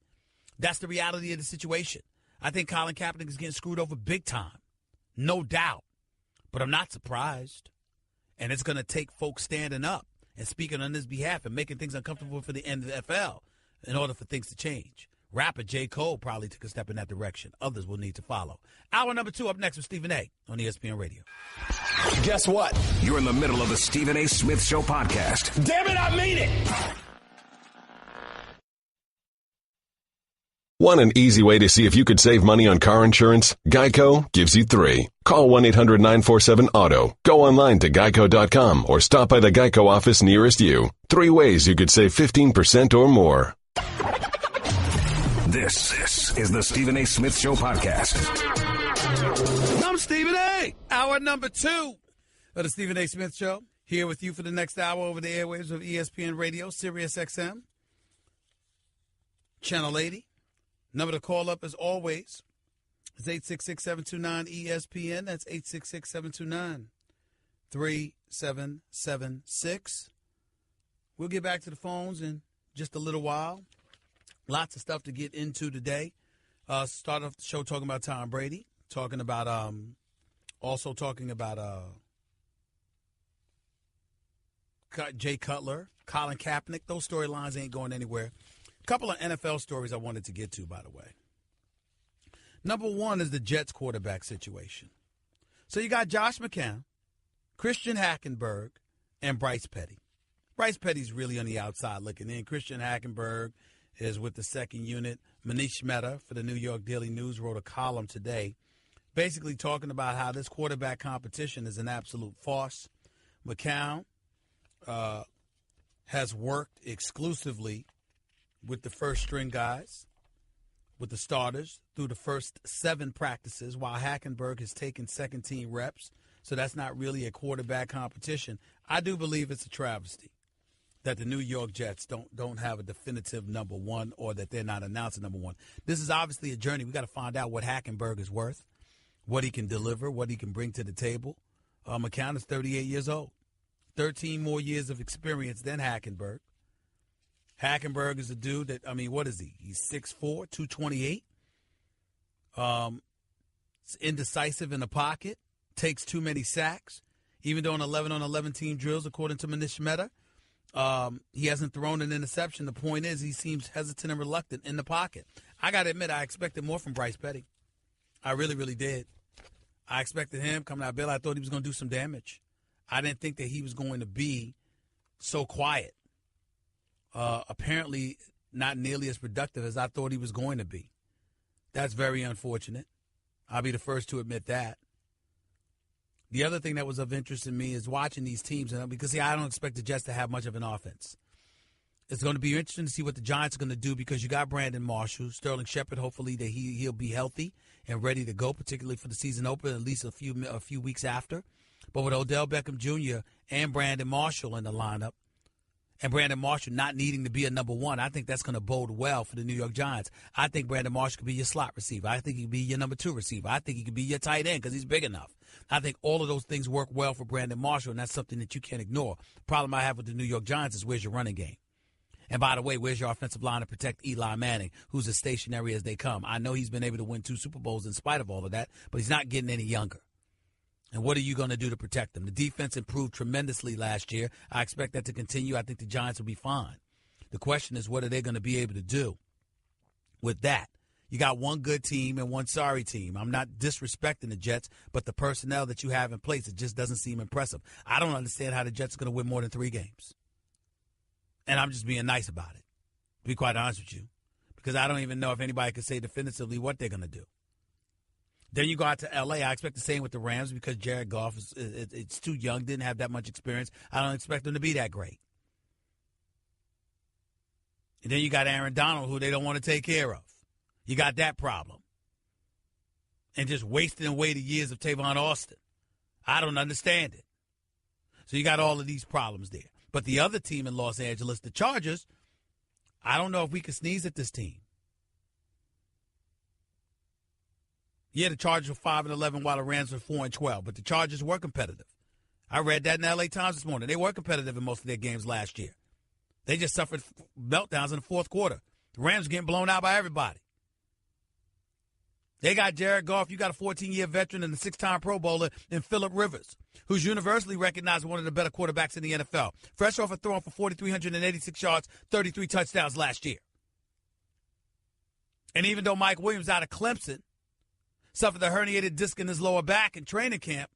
That's the reality of the situation. I think Colin Kaepernick is getting screwed over big time, no doubt, but I'm not surprised. And it's going to take folks standing up and speaking on his behalf and making things uncomfortable for the NFL in order for things to change. Rapper J. Cole probably took a step in that direction. Others will need to follow. Hour number 2 up next with Stephen A. on ESPN Radio. Guess what? You're in the middle of the Stephen A. Smith Show podcast. Damn it, I mean it! Want an easy way to see if you could save money on car insurance? Geico gives you 3. Call 1-800-947-AUTO. Go online to geico.com or stop by the Geico office nearest you. 3 ways you could save 15% or more. This is the Stephen A. Smith Show podcast. I'm Stephen A. Hour number 2 of the Stephen A. Smith Show. Here with you for the next hour over the airwaves of ESPN Radio, Sirius XM, Channel 80. Number to call up, as always, is 866-729-ESPN. That's 866-729-3776. We'll get back to the phones in just a little while. Lots of stuff to get into today. Start off the show talking about Tom Brady, talking about Jay Cutler, Colin Kaepernick. Those storylines ain't going anywhere. A couple of NFL stories I wanted to get to, by the way. Number 1 is the Jets quarterback situation. So you got Josh McCown, Christian Hackenberg, and Bryce Petty. Bryce Petty's really on the outside looking in. Christian Hackenberg is with the second unit. Manish Mehta for the New York Daily News wrote a column today basically talking about how this quarterback competition is an absolute farce. McCown has worked exclusively with the first-string guys, with the starters, through the first 7 practices, while Hackenberg has taken second-team reps. So that's not really a quarterback competition. I do believe it's a travesty that the New York Jets don't have a definitive number 1 or that they're not announcing number 1. This is obviously a journey. We got to find out what Hackenberg is worth, what he can deliver, what he can bring to the table. McCown is 38 years old, 13 more years of experience than Hackenberg. Hackenberg is a dude that, what is he? He's 6'4", 228. Is indecisive in the pocket, takes too many sacks. Even though in 11-on-11 team drills, according to Manish Mehta, he hasn't thrown an interception. The point is he seems hesitant and reluctant in the pocket. I got to admit, I expected more from Bryce Petty. I really, really did. I expected him coming out of Bill. I thought he was going to do some damage. I didn't think that he was going to be so quiet. Apparently not nearly as productive as I thought he was going to be. That's very unfortunate. I'll be the first to admit that. The other thing that was of interest in me is watching these teams, because I don't expect the Jets to have much of an offense. It's going to be interesting to see what the Giants are going to do because you got Brandon Marshall, Sterling Shepard. Hopefully that he'll be healthy and ready to go, particularly for the season opener, at least a few weeks after. But with Odell Beckham Jr. and Brandon Marshall in the lineup, and Brandon Marshall not needing to be a number 1, I think that's going to bode well for the New York Giants. I think Brandon Marshall could be your slot receiver. I think he could be your number 2 receiver. I think he could be your tight end because he's big enough. I think all of those things work well for Brandon Marshall, and that's something that you can't ignore. The problem I have with the New York Giants is where's your running game? And by the way, where's your offensive line to protect Eli Manning, who's as stationary as they come? I know he's been able to win 2 Super Bowls in spite of all of that, but he's not getting any younger. And what are you going to do to protect them? The defense improved tremendously last year. I expect that to continue. I think the Giants will be fine. The question is, what are they going to be able to do with that? You got one good team and one sorry team. I'm not disrespecting the Jets, but the personnel that you have in place, it just doesn't seem impressive. I don't understand how the Jets are going to win more than 3 games. And I'm just being nice about it, to be quite honest with you, because I don't even know if anybody can say definitively what they're going to do. Then you go out to L.A. I expect the same with the Rams because Jared Goff it's too young, didn't have that much experience. I don't expect them to be that great. And then you got Aaron Donald, who they don't want to take care of. You got that problem. And just wasting away the years of Tavon Austin. I don't understand it. So you got all of these problems there. But the other team in Los Angeles, the Chargers, I don't know if we can sneeze at this team. Yeah, the Chargers were 5-11 while the Rams were 4-12, but the Chargers were competitive. I read that in the L.A. Times this morning. They were competitive in most of their games last year. They just suffered meltdowns in the fourth quarter. The Rams were getting blown out by everybody. They got Jared Goff. You got a 14-year veteran and a 6-time Pro Bowler in Phillip Rivers, who's universally recognized as one of the better quarterbacks in the NFL. Fresh off a throwing for 4,386 yards, 33 touchdowns last year. And even though Mike Williams out of Clemson suffered a herniated disc in his lower back in training camp,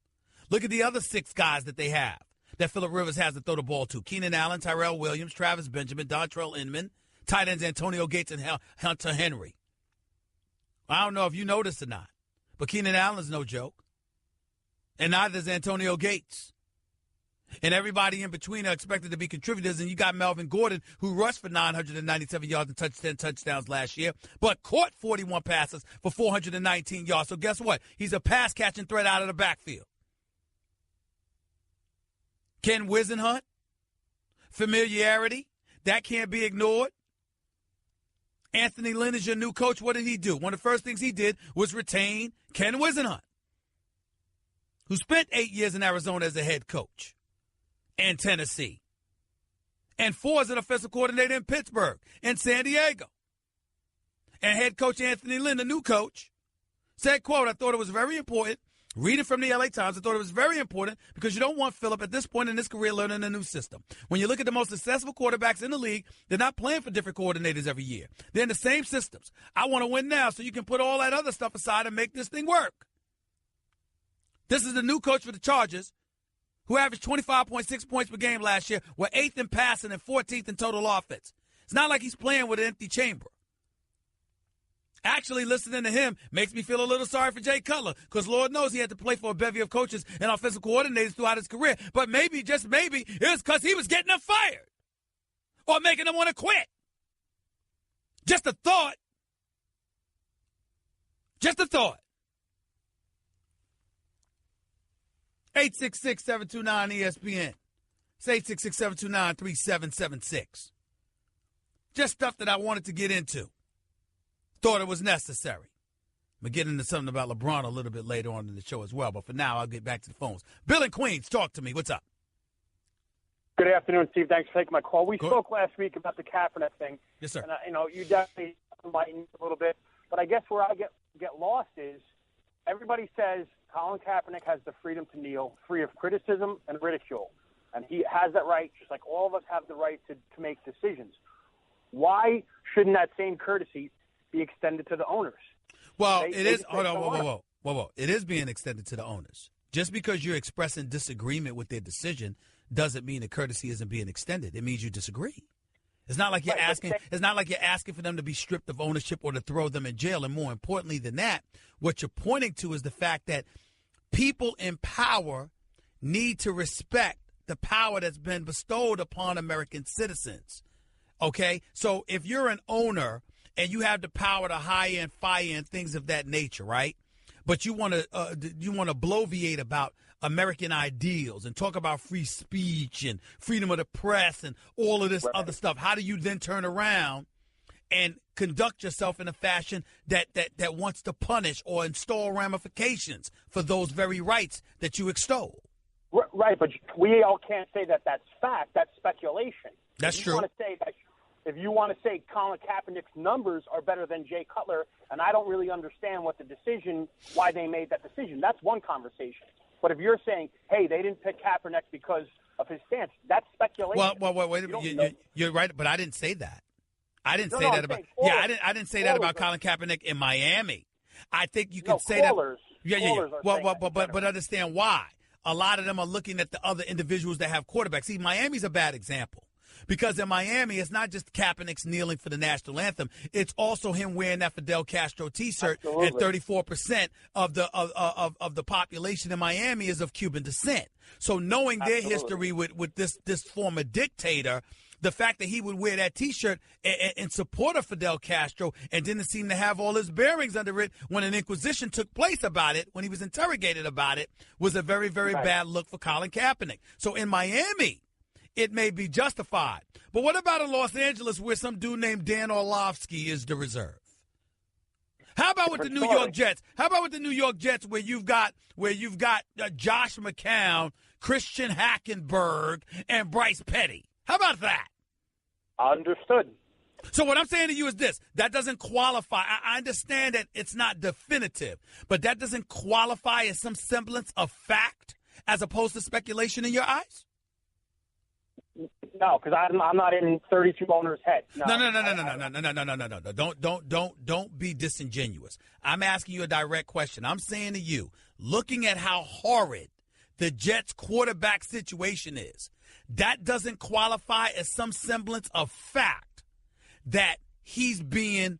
look at the other 6 guys that they have that Phillip Rivers has to throw the ball to. Keenan Allen, Tyrell Williams, Travis Benjamin, Dontrell Inman, tight ends Antonio Gates and Hunter Henry. I don't know if you noticed or not, but Keenan Allen's no joke. And neither is Antonio Gates. And everybody in between are expected to be contributors. And you got Melvin Gordon, who rushed for 997 yards and 10 touchdowns last year, but caught 41 passes for 419 yards. So guess what? He's a pass-catching threat out of the backfield. Ken Wisenhunt, familiarity, that can't be ignored. Anthony Lynn is your new coach. What did he do? One of the first things he did was retain Ken Wisenhunt, who spent 8 years in Arizona as a head coach, and Tennessee, and 4 as an offensive coordinator in Pittsburgh and San Diego. And head coach Anthony Lynn, the new coach, said, quote, I thought it was very important. Read it from the LA Times. I thought it was very important because you don't want Phillip at this point in his career learning a new system. When you look at the most successful quarterbacks in the league, they're not playing for different coordinators every year. They're in the same systems. I want to win now so you can put all that other stuff aside and make this thing work. This is the new coach for the Chargers, who averaged 25.6 points per game last year, were 8th in passing and 14th in total offense. It's not like he's playing with an empty chamber. Actually, listening to him makes me feel a little sorry for Jay Cutler, because Lord knows he had to play for a bevy of coaches and offensive coordinators throughout his career. But maybe, just maybe, it was because he was getting them fired or making them want to quit. Just a thought. Just a thought. 866-729-ESPN. It's 866-729-3776. Just stuff that I wanted to get into. Thought it was necessary. We'll get into something about LeBron a little bit later on in the show as well. But for now, I'll get back to the phones. Bill in Queens, talk to me. What's up? Good afternoon, Steve. Thanks for taking my call. We spoke last week about the Kaepernick thing. Yes, sir. And, you definitely enlightened a little bit. But I guess where I get lost is everybody says Colin Kaepernick has the freedom to kneel, free of criticism and ridicule. And he has that right, just like all of us have the right to make decisions. Why shouldn't that same courtesy be extended to the owners? Well, it is. Hold on, whoa. It is being extended to the owners. Just because you're expressing disagreement with their decision doesn't mean the courtesy isn't being extended. It means you disagree. It's not like you're asking. It's not like you're asking for them to be stripped of ownership or to throw them in jail. And more importantly than that, what you're pointing to is the fact that people in power need to respect the power that's been bestowed upon American citizens. Okay, so if you're an owner and you have the power to hire and fire and things of that nature, right? But you want to bloviate about American ideals and talk about free speech and freedom of the press and all of this other stuff. How do you then turn around and conduct yourself in a fashion that wants to punish or install ramifications for those very rights that you extol? Right, but we all can't say that that's fact. That's speculation. That's true. If you want to say Colin Kaepernick's numbers are better than Jay Cutler, and I don't really understand why they made that decision, that's one conversation. But if you're saying, hey, they didn't pick Kaepernick because of his stance, that's speculation. Well, wait a minute. You're right, but I didn't say that. I didn't say that about. I didn't say that about Colin Kaepernick in Miami. I think you can say that. But understand why. A lot of them are looking at the other individuals that have quarterbacks. See, Miami's a bad example. Because in Miami, it's not just Kaepernick's kneeling for the national anthem. It's also him wearing that Fidel Castro T-shirt. Absolutely. And 34% of the population in Miami is of Cuban descent. So knowing their history with this former dictator, the fact that he would wear that T-shirt in support of Fidel Castro and didn't seem to have all his bearings under it when an inquisition took place about it, when he was interrogated about it, was a very, very bad look for Colin Kaepernick. So in Miami, it may be justified. But what about in Los Angeles where some dude named Dan Orlovsky is the reserve? How about with the New York Jets? How about with the New York Jets where you've got Josh McCown, Christian Hackenberg, and Bryce Petty? How about that? Understood. So what I'm saying to you is this. That doesn't qualify. I understand that it's not definitive, but that doesn't qualify as some semblance of fact as opposed to speculation in your eyes? No, because I'm not in 32 owners' head. No. Don't be disingenuous. I'm asking you a direct question. I'm saying to you, looking at how horrid the Jets' quarterback situation is, that doesn't qualify as some semblance of fact that he's being,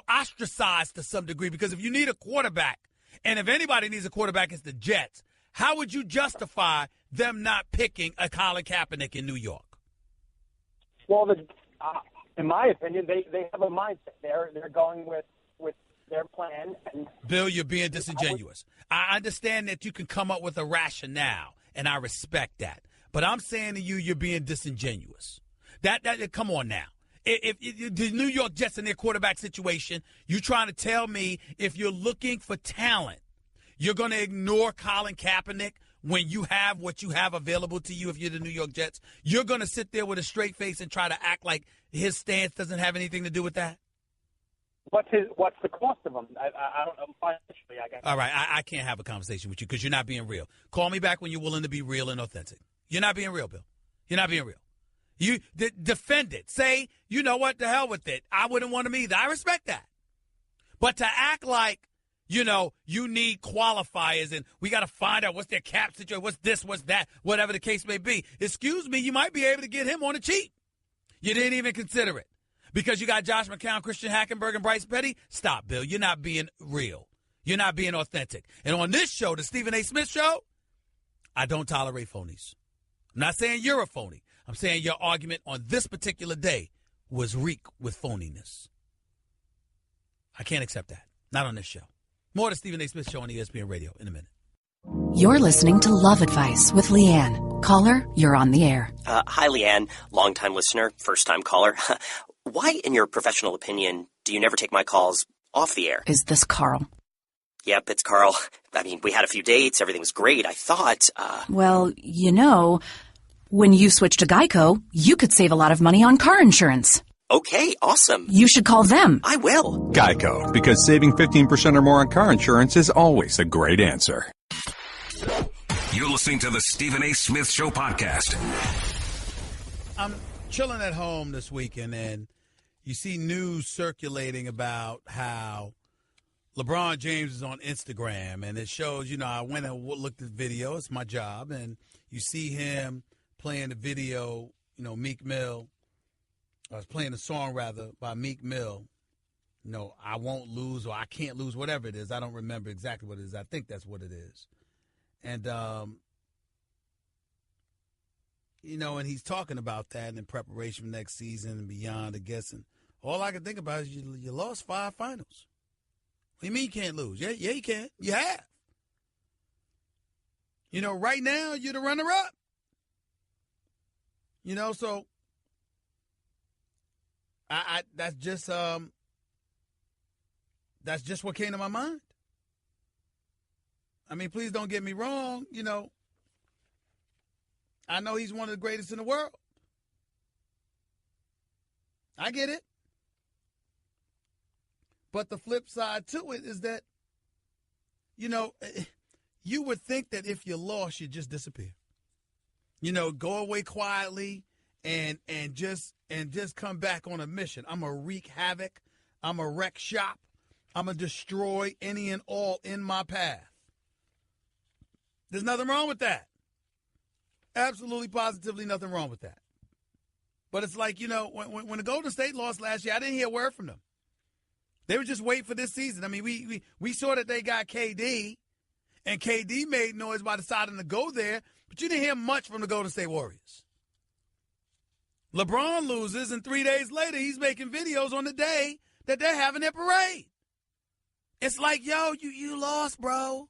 ostracized to some degree. Because if you need a quarterback, and if anybody needs a quarterback, it's the Jets, how would you justify them not picking a Colin Kaepernick in New York? Well, in my opinion, they have a mindset. They're going with their plan. And Bill, you're being disingenuous. I understand that you can come up with a rationale, and I respect that. But I'm saying to you, you're being disingenuous. That come on now. If the New York Jets in their quarterback situation, you trying to tell me if you're looking for talent, you're going to ignore Colin Kaepernick when you have what you have available to you if you're the New York Jets? You're going to sit there with a straight face and try to act like his stance doesn't have anything to do with that? What's the cost of him? I don't know. Financially, I guess. All right, I can't have a conversation with you because you're not being real. Call me back when you're willing to be real and authentic. You're not being real, Bill. You're not being real. You defend it. Say, you know what, the hell with it. I wouldn't want him either. I respect that. But to act like, you need qualifiers and we got to find out what's their cap situation, what's this, what's that, whatever the case may be. Excuse me, you might be able to get him on the cheap. You didn't even consider it. Because you got Josh McCown, Christian Hackenberg, and Bryce Petty? Stop, Bill. You're not being real. You're not being authentic. And on this show, the Stephen A. Smith Show, I don't tolerate phonies. I'm not saying you're a phony. I'm saying your argument on this particular day was reek with phoniness. I can't accept that. Not on this show. More of the Stephen A. Smith Show on ESPN Radio in a minute. You're listening to Love Advice with Leanne. Caller, you're on the air. Hi, Leanne. Longtime listener, first-time caller. Why, in your professional opinion, do you never take my calls off the air? Is this Carl? Yep, it's Carl. I mean, we had a few dates. Everything was great. I thought, Well, when you switch to Geico, you could save a lot of money on car insurance. Okay, awesome. You should call them. I will. Geico, because saving 15% or more on car insurance is always a great answer. You're listening to the Stephen A. Smith Show podcast. I'm chilling at home this weekend, and you see news circulating about how LeBron James is on Instagram, and it shows, I went and looked at the video. It's my job, and you see him playing the video, Meek Mill. I was playing a song, rather, by Meek Mill. I won't lose or I can't lose, whatever it is. I don't remember exactly what it is. I think that's what it is. And, and he's talking about that in preparation for next season and beyond, I guess. And all I can think about is you lost 5 finals. What do you mean you can't lose? Yeah, you can. You have. Right now, you're the runner-up. So I that's just what came to my mind. I mean, please don't get me wrong. I know he's one of the greatest in the world. I get it. But the flip side to it is that, you would think that if you lost, you'd just disappear. Go away quietly and just come back on a mission. I'm going to wreak havoc. I'm going to wreck shop. I'm going to destroy any and all in my path. There's nothing wrong with that. Absolutely, positively nothing wrong with that. But it's like, when the Golden State lost last year, I didn't hear a word from them. They were just waiting for this season. I mean, we saw that they got KD, and KD made noise by deciding to go there, but you didn't hear much from the Golden State Warriors. LeBron loses, and 3 days later, he's making videos on the day that they're having their parade. It's like, you lost, bro.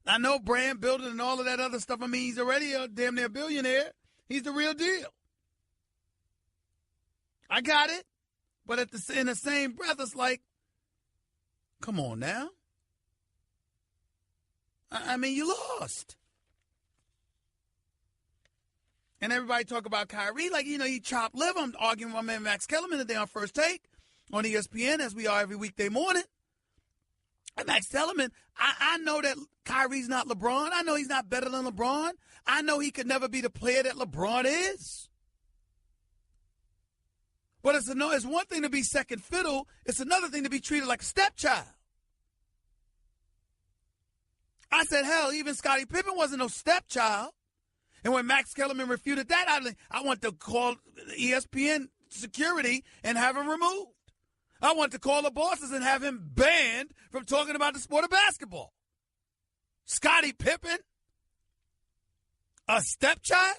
I know brand building and all of that other stuff. I mean, he's already a damn near billionaire. He's the real deal. I got it. But in the same breath, it's like, come on now. I mean, you lost. And everybody talk about Kyrie like, he chopped liver. I'm arguing with my man Max Kellerman today on First Take on ESPN, as we are every weekday morning. And Max Kellerman, I know that Kyrie's not LeBron. I know he's not better than LeBron. I know he could never be the player that LeBron is. But it's one thing to be second fiddle. It's another thing to be treated like a stepchild. I said, hell, even Scottie Pippen wasn't no stepchild. And when Max Kellerman refuted that, I want to call ESPN security and have him removed. I want to call the bosses and have him banned from talking about the sport of basketball. Scottie Pippen? A stepchild?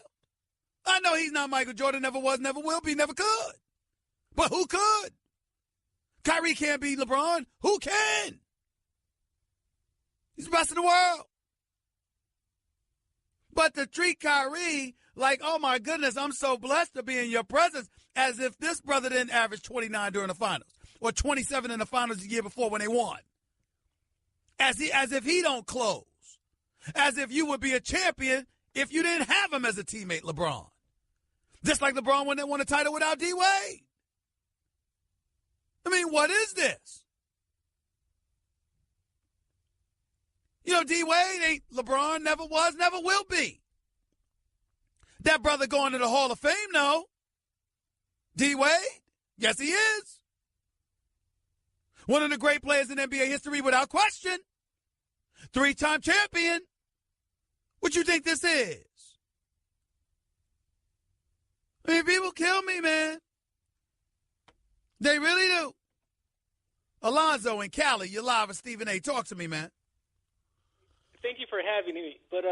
I know he's not Michael Jordan, never was, never will be, never could. But who could? Kyrie can't beat LeBron. Who can? He's the best in the world. But to treat Kyrie like, oh, my goodness, I'm so blessed to be in your presence, as if this brother didn't average 29 during the finals or 27 in the finals the year before when they won. As if he don't close. As if you would be a champion if you didn't have him as a teammate, LeBron. Just like LeBron when they won a title without D-Wade. I mean, what is this? D-Wade ain't LeBron, never was, never will be. That brother going to the Hall of Fame, no. D-Wade? Yes, he is. One of the great players in NBA history without question. 3-time champion. What you think this is? I mean, people kill me, man. They really do. Alonzo and Cali, you're live with Stephen A. Talk to me, man. Thank you for having me. But,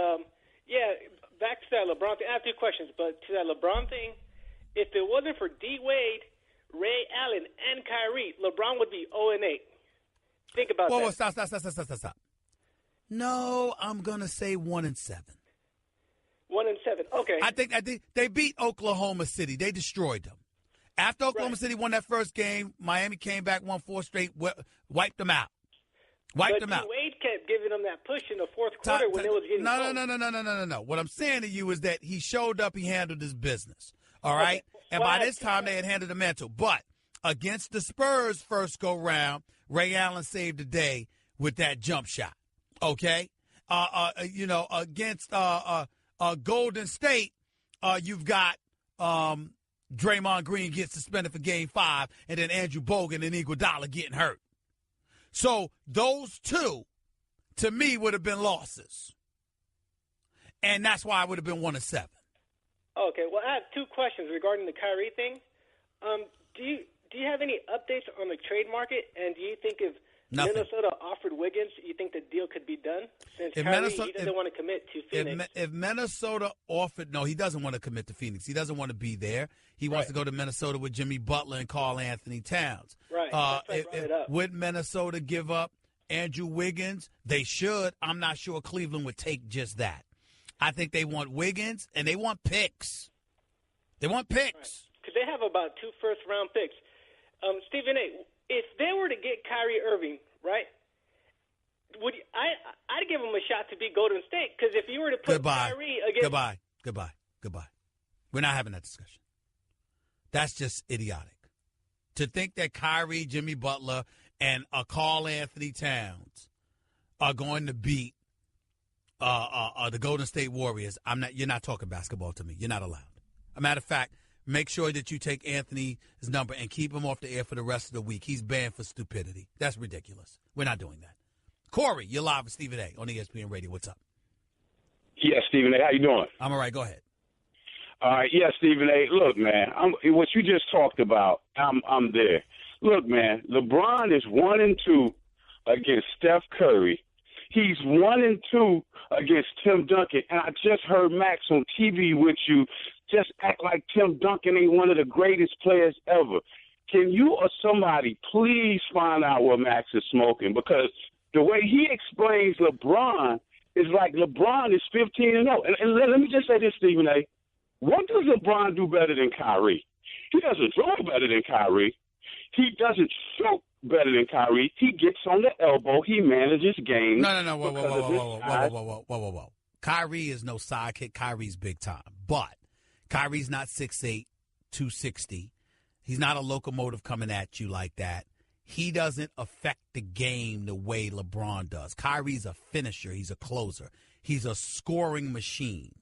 back to that LeBron thing. I have two questions. But to that LeBron thing, if it wasn't for D-Wade, Ray Allen, and Kyrie, LeBron would be 0-8. Think about that. Whoa, stop. No, I'm going to say 1-7. 1-7, okay. I think they beat Oklahoma City. They destroyed them. After Oklahoma City won that first game, Miami came back, won 4 straight, wiped them out. Wade kept giving them that push in the fourth quarter when it was getting close. No. What I'm saying to you is that he showed up, he handled his business. All right? Okay. And by this time, they had handled the mantle. But against the Spurs first go-round, Ray Allen saved the day with that jump shot. Okay? Against Golden State, you've got Draymond Green gets suspended for Game 5, and then Andrew Bogut and Iguodala getting hurt. So those two, to me, would have been losses. And that's why I would have been 1-7. Okay, well, I have two questions regarding the Kyrie thing. Do you have any updates on the trade market? And do you think if Minnesota offered Wiggins, you think the deal could be done? Since Kyrie, he doesn't want to commit to Phoenix. If Minnesota offered, no, he doesn't want to commit to Phoenix. He doesn't want to be there. He wants to go to Minnesota with Jimmy Butler and Karl Anthony Towns. Right. Would Minnesota give up Andrew Wiggins? They should. I'm not sure Cleveland would take just that. I think they want Wiggins, and they want picks. They want picks. Because they have about 2 first-round picks. Stephen A., if they were to get Kyrie Irving, right, I'd give him a shot to beat Golden State. Because if you were to put Kyrie against... Goodbye. We're not having that discussion. That's just idiotic. To think that Kyrie, Jimmy Butler, and Karl Anthony Towns are going to beat the Golden State Warriors, you're not talking basketball to me. You're not allowed. As a matter of fact, make sure that you take Anthony's number and keep him off the air for the rest of the week. He's banned for stupidity. That's ridiculous. We're not doing that. Corey, you're live with Stephen A. on ESPN Radio. What's up? Yes, Stephen A. How you doing? I'm all right. Go ahead. All right. Yes, Stephen A. Look, man, what you just talked about, I'm there. Look, man, LeBron is 1-2 against Steph Curry. He's 1-2 against Tim Duncan. And I just heard Max on TV with you just act like Tim Duncan ain't one of the greatest players ever. Can you or somebody please find out what Max is smoking? Because the way he explains LeBron is like LeBron is 15-0. And let me just say this, Stephen A. What does LeBron do better than Kyrie? He doesn't throw better than Kyrie. He doesn't shoot better than Kyrie. He gets on the elbow. He manages games. No. Whoa. Kyrie is no sidekick. Kyrie's big time. But Kyrie's not 6'8", 260. He's not a locomotive coming at you like that. He doesn't affect the game the way LeBron does. Kyrie's a finisher. He's a closer. He's a scoring machine.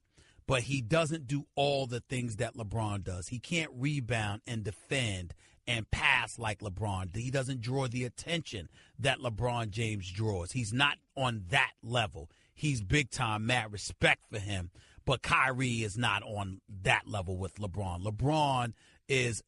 But he doesn't do all the things that LeBron does. He can't rebound and defend and pass like LeBron. He doesn't draw the attention that LeBron James draws. He's not on that level. He's big time, mad respect for him. But Kyrie is not on that level with LeBron. LeBron is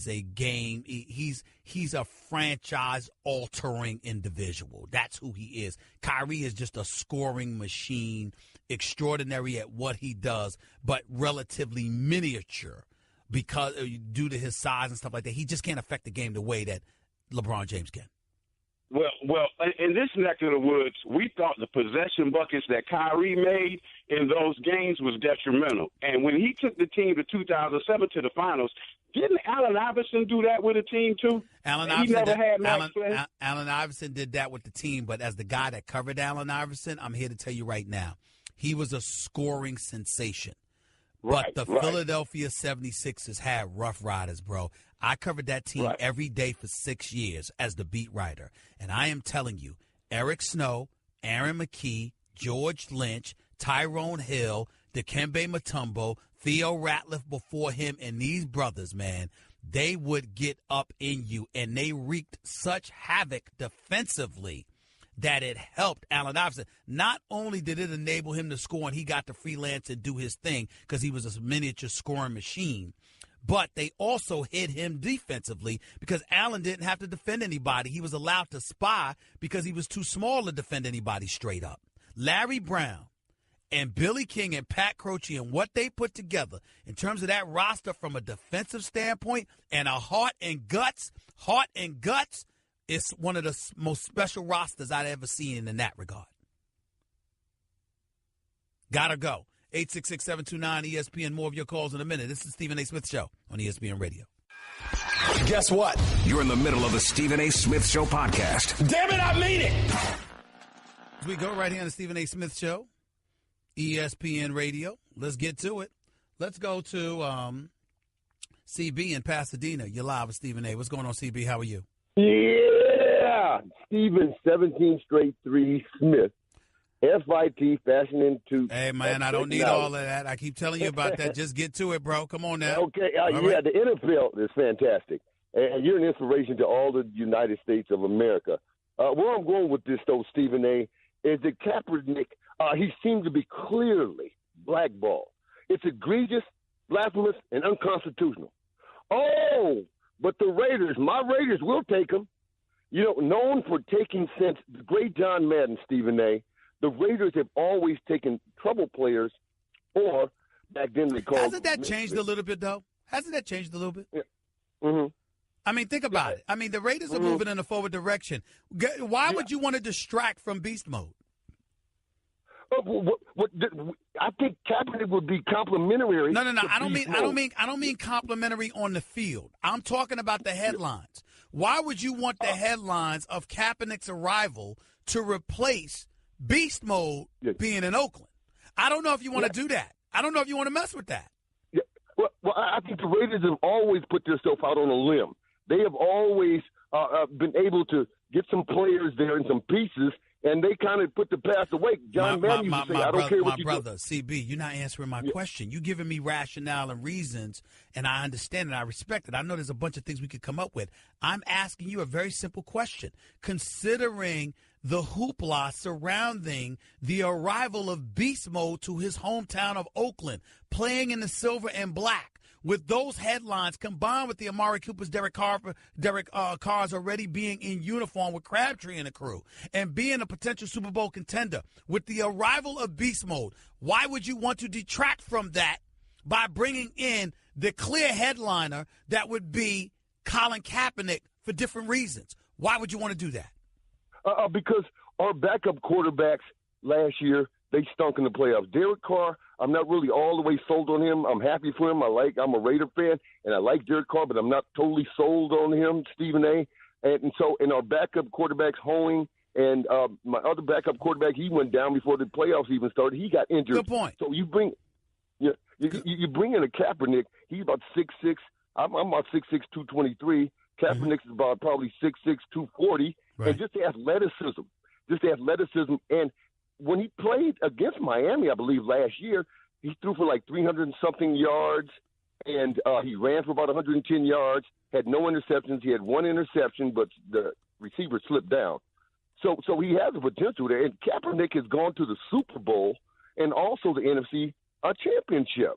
a game. He's a franchise altering individual. That's who he is. Kyrie is just a scoring machine, extraordinary at what he does, but relatively miniature because due to his size and stuff like that. He just can't affect the game the way that LeBron James can. Well, in this neck of the woods, we thought the possession buckets that Kyrie made in those games was detrimental. And when he took the team to 2007 to the finals, didn't Allen Iverson do that with a team too? Allen Iverson did that with the team, but as the guy that covered Allen Iverson, I'm here to tell you right now, he was a scoring sensation. But the Philadelphia 76ers had rough riders, bro. I covered that team every day for 6 years as the beat writer. And I am telling you, Eric Snow, Aaron McKee, George Lynch, Tyrone Hill, Dikembe Mutombo, Theo Ratliff before him, and these brothers, man, they would get up in you. And they wreaked such havoc defensively that it helped Allen Iverson. Not only did it enable him to score and he got to freelance and do his thing because he was a miniature scoring machine, but they also hit him defensively because Allen didn't have to defend anybody. He was allowed to spy because he was too small to defend anybody straight up. Larry Brown and Billy King and Pat Croce and what they put together in terms of that roster from a defensive standpoint and a heart and guts, it's one of the most special rosters I've ever seen in that regard. Gotta go. 866-729-ESPN. More of your calls in a minute. This is the Stephen A. Smith Show on ESPN Radio. Guess what? You're in the middle of the Stephen A. Smith Show podcast. Damn it, I mean it! As we go right here on the Stephen A. Smith Show, ESPN Radio. Let's get to it. Let's go to CB in Pasadena. You're live with Stephen A. What's going on, CB? How are you? Yeah, Stephen, 17 straight three, Smith, FIT, fashion into. Hey, man, I don't need all of that. I keep telling you about that. Just get to it, bro. Come on now. Okay, right. The NFL is fantastic, and you're an inspiration to all the United States of America. Where I'm going with this, though, Stephen A., is that Kaepernick, he seems to be clearly blackballed. It's egregious, blasphemous, and unconstitutional. Oh, but the Raiders, my Raiders will take them. You know, known for taking since the great John Madden, Stephen A., the Raiders have always taken trouble players, or back then they called. Hasn't that changed a little bit, though? Hasn't that changed a little bit? Yeah. Mm-hmm. I mean, think about it. I mean, the Raiders are moving in a forward direction. Why would you want to distract from beast mode? I think Kaepernick would be complimentary. No. I don't mean complimentary on the field. I'm talking about the headlines. Why would you want the headlines of Kaepernick's arrival to replace beast mode being in Oakland? I don't know if you want to do that. I don't know if you want to mess with that. Yeah. Well, I think the Raiders have always put themselves out on a limb. They have always been able to get some players there and some pieces, and they kind of put the past away. John Madden used to say, I don't care what you do. My brother, CB, you're not answering my question. You're giving me rationale and reasons, and I understand it. I respect it. I know there's a bunch of things we could come up with. I'm asking you a very simple question. Considering the hoopla surrounding the arrival of beast mode to his hometown of Oakland, playing in the silver and black, with those headlines combined with the Amari Cooper's Derek Carr's already being in uniform with Crabtree and the crew and being a potential Super Bowl contender, with the arrival of beast mode, why would you want to detract from that by bringing in the clear headliner that would be Colin Kaepernick for different reasons? Why would you want to do that? Because our backup quarterbacks last year, they stunk in the playoffs. Derek Carr, I'm not really all the way sold on him. I'm happy for him. I'm a Raider fan, and I like Derek Carr, but I'm not totally sold on him, Stephen A. And so, in our backup quarterbacks, Hoeing, and my other backup quarterback, he went down before the playoffs even started. He got injured. Good point. So you bring You bring in a Kaepernick. He's about 6'6". I'm about 6'6", 223. Kaepernick is about probably 6'6", 240. Right. And just the athleticism. And when he played against Miami, I believe last year, he threw for like 300 and something yards, and he ran for about 110 yards. Had no interceptions. He had one interception, but the receiver slipped down. So he has the potential there. And Kaepernick has gone to the Super Bowl and also the NFC championship.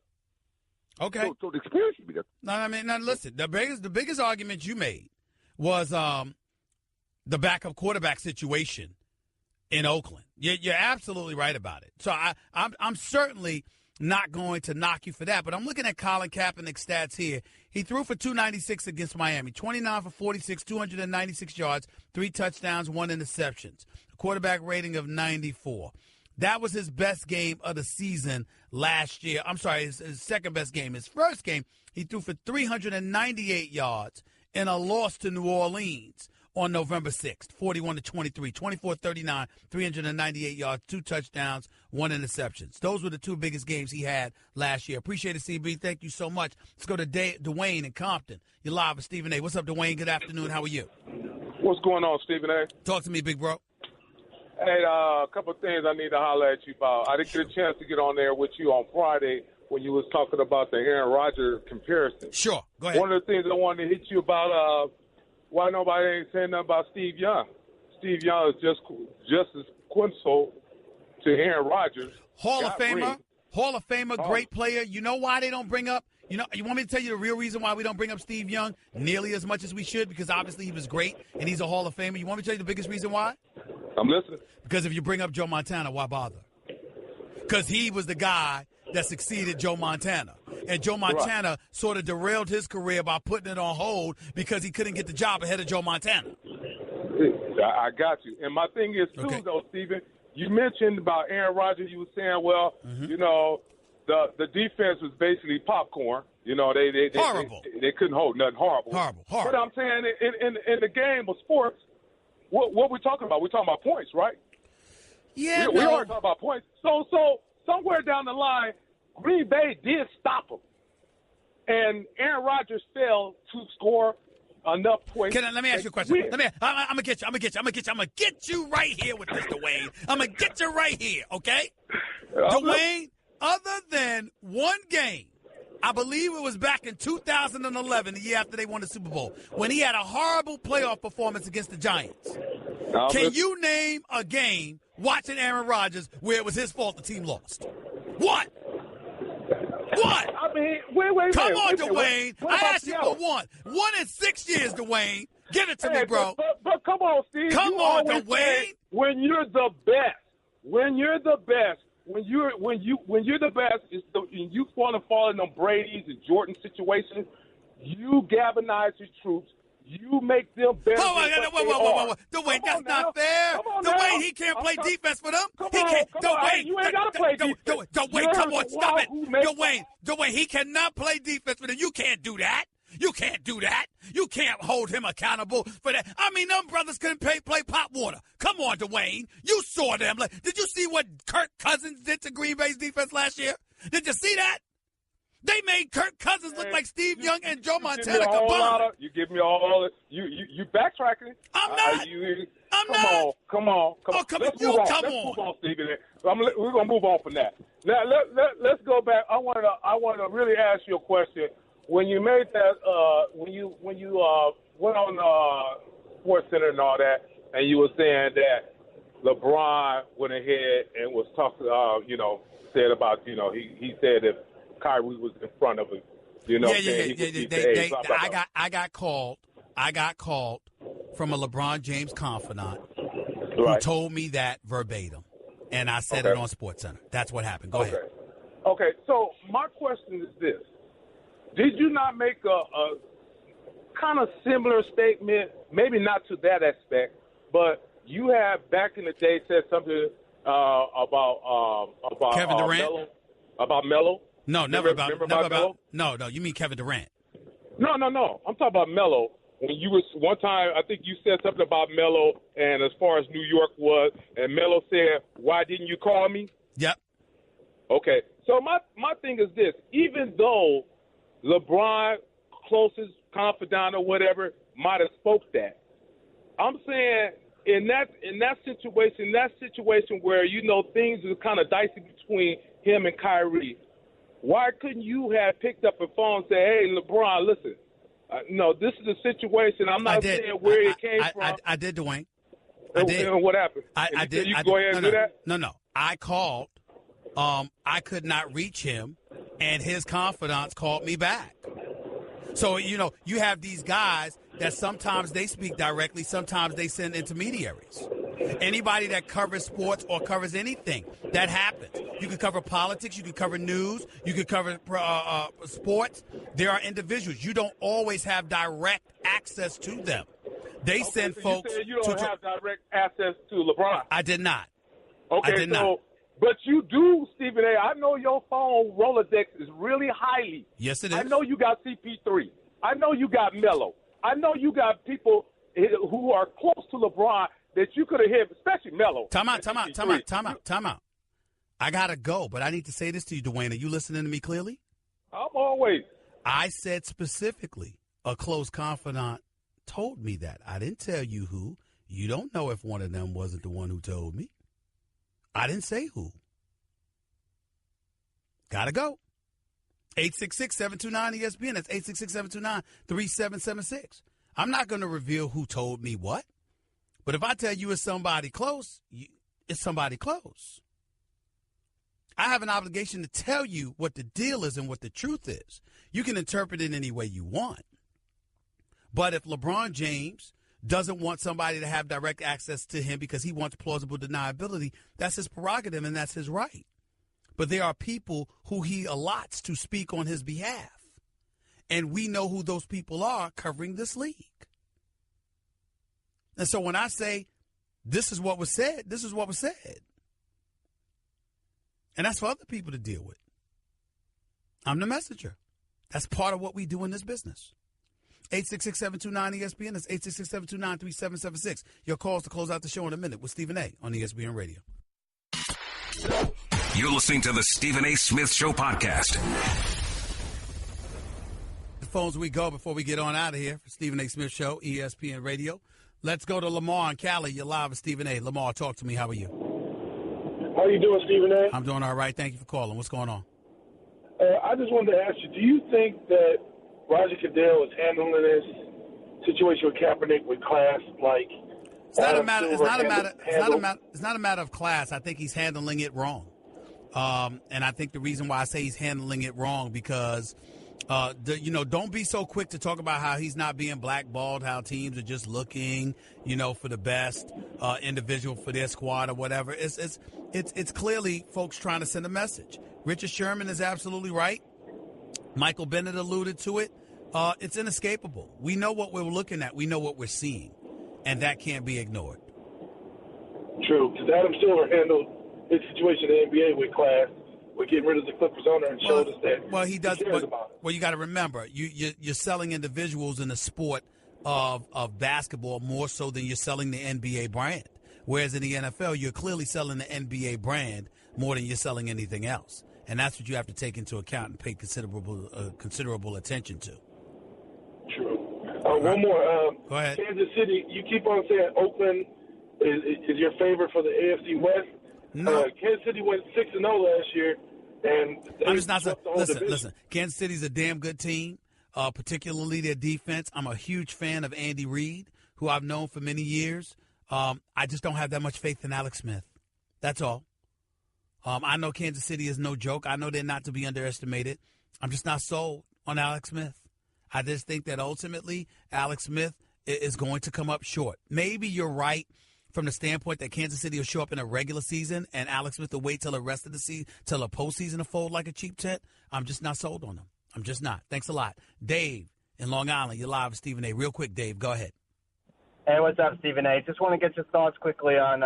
Okay. So the experience should be there. No, I mean, now listen. The biggest argument you made was the backup quarterback situation in Oakland. You're absolutely right about it. So I'm certainly not going to knock you for that. But I'm looking at Colin Kaepernick's stats here. He threw for 296 against Miami, 29 for 46, 296 yards, 3 touchdowns, 1 interception, a quarterback rating of 94. That was his best game of the season last year. I'm sorry, his second best game. His first game, he threw for 398 yards in a loss to New Orleans on November 6th, 41-23, 24-39, 398 yards, 2 touchdowns, 1 interception. Those were the 2 biggest games he had last year. Appreciate it, CB. Thank you so much. Let's go to Dwayne in Compton. You're live with Stephen A. What's up, Dwayne? Good afternoon. How are you? What's going on, Stephen A? Talk to me, big bro. Hey, a couple of things I need to holler at you about. I didn't get a chance to get on there with you on Friday when you was talking about the Aaron Rodgers comparison. Sure. Go ahead. One of the things I wanted to hit you about, why nobody ain't saying nothing about Steve Young. Steve Young is just as quintessential to Aaron Rodgers. Hall of Famer, great player. You know why they don't bring up? You want me to tell you the real reason why we don't bring up Steve Young nearly as much as we should? Because obviously he was great and he's a Hall of Famer. You want me to tell you the biggest reason why? I'm listening. Because if you bring up Joe Montana, why bother? Because he was the guy that succeeded Joe Montana. And Joe Montana sort of derailed his career by putting it on hold because he couldn't get the job ahead of Joe Montana. I got you. And my thing is, too, though, Stephen, you mentioned about Aaron Rodgers. You were saying, well, you know, the defense was basically popcorn. You know, they horrible. They couldn't hold nothing. Horrible. But I'm saying in the game of sports, what we're talking about? We're talking about points, right? Yeah, we are talking about points. So somewhere down the line, Green Bay did stop them, and Aaron Rodgers failed to score enough points. Let me ask you a question. I'm gonna get you right here with this, Dwayne. I'm gonna get you right here, okay? Dwayne, other than one game, I believe it was back in 2011, the year after they won the Super Bowl, when he had a horrible playoff performance against the Giants. Can you name a game watching Aaron Rodgers where it was his fault the team lost? What? I mean, wait. Come on, Dwayne. I asked you for one. 1 in 6 years, Dwayne. Give it to me, bro. But come on, Steve. Come on, Dwayne. When you're the best, when you're the best, and you want to fall in them Brady's and Jordan situations, you galvanize your troops. You make them better. Whoa. Dwayne, that's not fair. Dwayne, he can't play defense for them. Dwayne, you ain't got to play defense. Dwayne, come on, stop it. Dwayne, he cannot play defense for them. You can't do that. You can't hold him accountable for that. I mean, them brothers couldn't play pop water. Come on, Dwayne. You saw them. Did you see what Kirk Cousins did to Green Bay's defense last year? Did you see that? They made Kirk Cousins look like Steve Young and Joe Montana combined. You give me all you backtracking. I'm not. Come on. Let's move on, Stephen. We're gonna move on from that. Now let's go back. I want to really ask you a question. When you made that, when you went on Sports Center and all that, and you were saying that LeBron went ahead and was talking, said about, he said if Kyrie was in front of him, I got called from a LeBron James confidant who told me that verbatim, and I said it on SportsCenter. That's what happened. Go ahead. Okay. So my question is this: did you not make a kind of similar statement? Maybe not to that aspect, but you have back in the day said something about Kevin Durant. About Melo. No, never about Melo? No, you mean Kevin Durant. No. I'm talking about Melo. When you was one time, I think you said something about Melo, and as far as New York was, and Melo said, "Why didn't you call me?" Yep. Okay, So my thing is this: even though LeBron, closest confidant or whatever, might have spoke that, I'm saying in that situation where things are kind of dicey between him and Kyrie, why couldn't you have picked up a phone and say, "Hey, LeBron, listen, no, this is a situation. I'm not saying where it came from." I did, Dwayne. I did. And what happened? I did. You go ahead and do that? No. I called. I could not reach him, and his confidants called me back. So, you have these guys that sometimes they speak directly, sometimes they send intermediaries. Anybody that covers sports or covers anything, that happens. You can cover politics, you can cover news, you can cover sports. There are individuals. You don't always have direct access to them. They send folks. You said you don't have direct access to LeBron. I did not. Okay, I did not. But you do, Stephen A. I know your phone Rolodex is really highly. Yes, it is. I know you got CP3. I know you got Melo. I know you got people who are close to LeBron that you could have hit, especially Melo. Time out. I got to go, but I need to say this to you, Dwayne. Are you listening to me clearly? I'm always. I said specifically a close confidant told me that. I didn't tell you who. You don't know if one of them wasn't the one who told me. I didn't say who. Gotta go. 866-729-ESPN. That's 866-729-3776. I'm not going to reveal who told me what. But if I tell you it's somebody close, it's somebody close. I have an obligation to tell you what the deal is and what the truth is. You can interpret it any way you want. But if LeBron James doesn't want somebody to have direct access to him because he wants plausible deniability, that's his prerogative and that's his right. But there are people who he allots to speak on his behalf. And we know who those people are covering this league. And so when I say this is what was said, this is what was said. And that's for other people to deal with. I'm the That's part of what we do in this business. 866-729-ESPN. That's 866-729-3776. Your calls to close out the show in a minute with Stephen A. on ESPN Radio. You're listening to the Stephen A. Smith Show podcast. The phones we go before we get on out of here for Stephen A. Smith Show, ESPN Radio. Let's go to Lamar and Cali. You're live with Stephen A. Lamar, talk to me. How are you? How you doing, Stephen A? I'm doing all right. Thank you for calling. What's going on? I just wanted to ask you, do you think that Roger Goodell is handling this situation with Kaepernick with class like it's not a matter of class. I think he's handling it wrong. And I think the reason why I say he's handling it wrong because don't be so quick to talk about how he's not being blackballed, how teams are just looking, for the best individual for their squad or whatever. It's clearly folks trying to send a message. Richard Sherman is absolutely right. Michael Bennett alluded to it. It's inescapable. We know what we're looking at. We know what we're seeing. And that can't be ignored. True. Because Adam Silver handled his situation in the NBA with class. We're getting rid of the Clippers owner and showed us that. Well, he does. Well, you got to remember, you're selling individuals in the sport of basketball more so than you're selling the NBA brand. Whereas in the NFL, you're clearly selling the NBA brand more than you're selling anything else. And that's what you have to take into account and pay considerable attention to. True. One more. Go ahead. Kansas City, you keep on saying Oakland is your favorite for the AFC West. No. Kansas City went 6-0 last year, and I'm just not. Listen. Kansas City's a damn good team, particularly their defense. I'm a huge fan of Andy Reid, who I've known for many years. I just don't have that much faith in Alex Smith. That's all. I know Kansas City is no joke. I know they're not to be underestimated. I'm just not sold on Alex Smith. I just think that ultimately Alex Smith is going to come up short. Maybe you're right from the standpoint that Kansas City will show up in a regular season and Alex Smith will wait till the rest of the season, till the postseason to fold like a cheap tent. I'm just not sold on them. I'm just not. Thanks a lot. Dave in Long Island, you're live with Stephen A. Real quick, Dave, go ahead. Hey, what's up, Stephen A? Just want to get your thoughts quickly on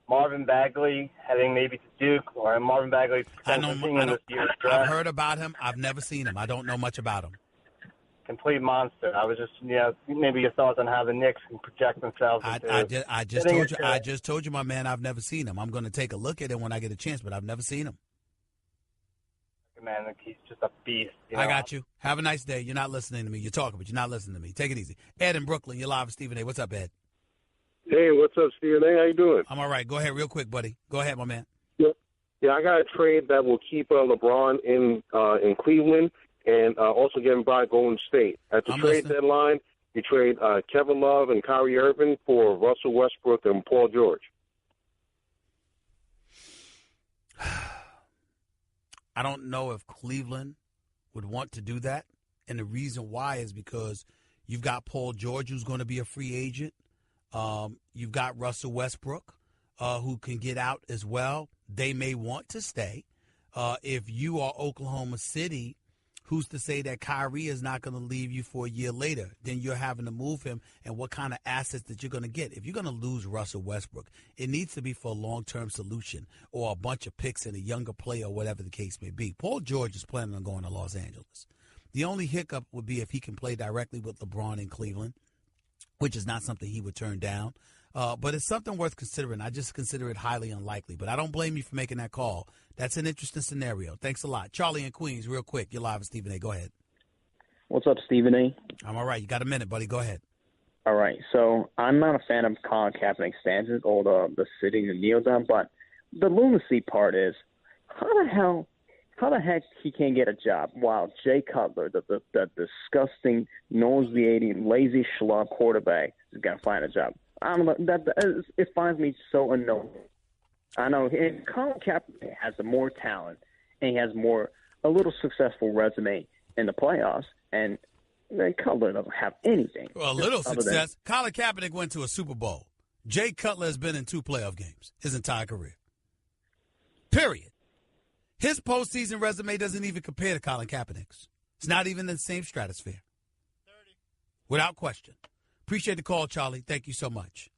Marvin Bagley heading maybe to Duke or Marvin Bagley. I've heard about him. I've never seen him. I don't know much about him. Complete monster. I was just, maybe your thoughts on how the Knicks can project themselves. I just told you, my man, I've never seen him. I'm going to take a look at him when I get a chance, but I've never seen him. man. Like, he's just a beast. I got you. Have a nice day. You're not listening to me. You're talking, but you're not listening to me. Take it easy. Ed in Brooklyn, you're live with Stephen A. What's up, Ed? Hey, what's up, Stephen A? How you doing? I'm all right. Go ahead real quick, buddy. Go ahead, my man. Yeah, I got a trade that will keep LeBron in Cleveland and also get him by Golden State. At the trade deadline, you trade Kevin Love and Kyrie Irving for Russell Westbrook and Paul George. I don't know if Cleveland would want to do that. And the reason why is because you've got Paul George, who's going to be a free agent. You've got Russell Westbrook, who can get out as well. They may want to stay. If you are Oklahoma City, who's to say that Kyrie is not going to leave you for a year later? Then you're having to move him, and what kind of assets that you're going to get. If you're going to lose Russell Westbrook, it needs to be for a long-term solution or a bunch of picks and a younger player or whatever the case may be. Paul George is planning on going to Los Angeles. The only hiccup would be if he can play directly with LeBron in Cleveland, which is not something he would turn down. But it's something worth considering. I just consider it highly unlikely. But I don't blame you for making that call. That's an interesting scenario. Thanks a lot. Charlie in Queens, real quick. You're live with Stephen A. Go ahead. What's up, Stephen A? I'm all right. You got a minute, buddy. Go ahead. All right. So I'm not a fan of Colin Kaepernick's stances or the sitting and kneel down, but the lunacy part is how the heck he can't get a job while Jay Cutler, the disgusting, nauseating, lazy schlub quarterback, is going to find a job. I don't know. It finds me so annoying. I know Colin Kaepernick has more talent and he has a little successful resume in the playoffs, and Cutler doesn't have anything. Well, a little success. Colin Kaepernick went to a Super Bowl. Jay Cutler has been in 2 playoff games his entire career. Period. His postseason resume doesn't even compare to Colin Kaepernick's. It's not even in the same stratosphere. 30. Without question. Appreciate the call, Charlie. Thank you so much.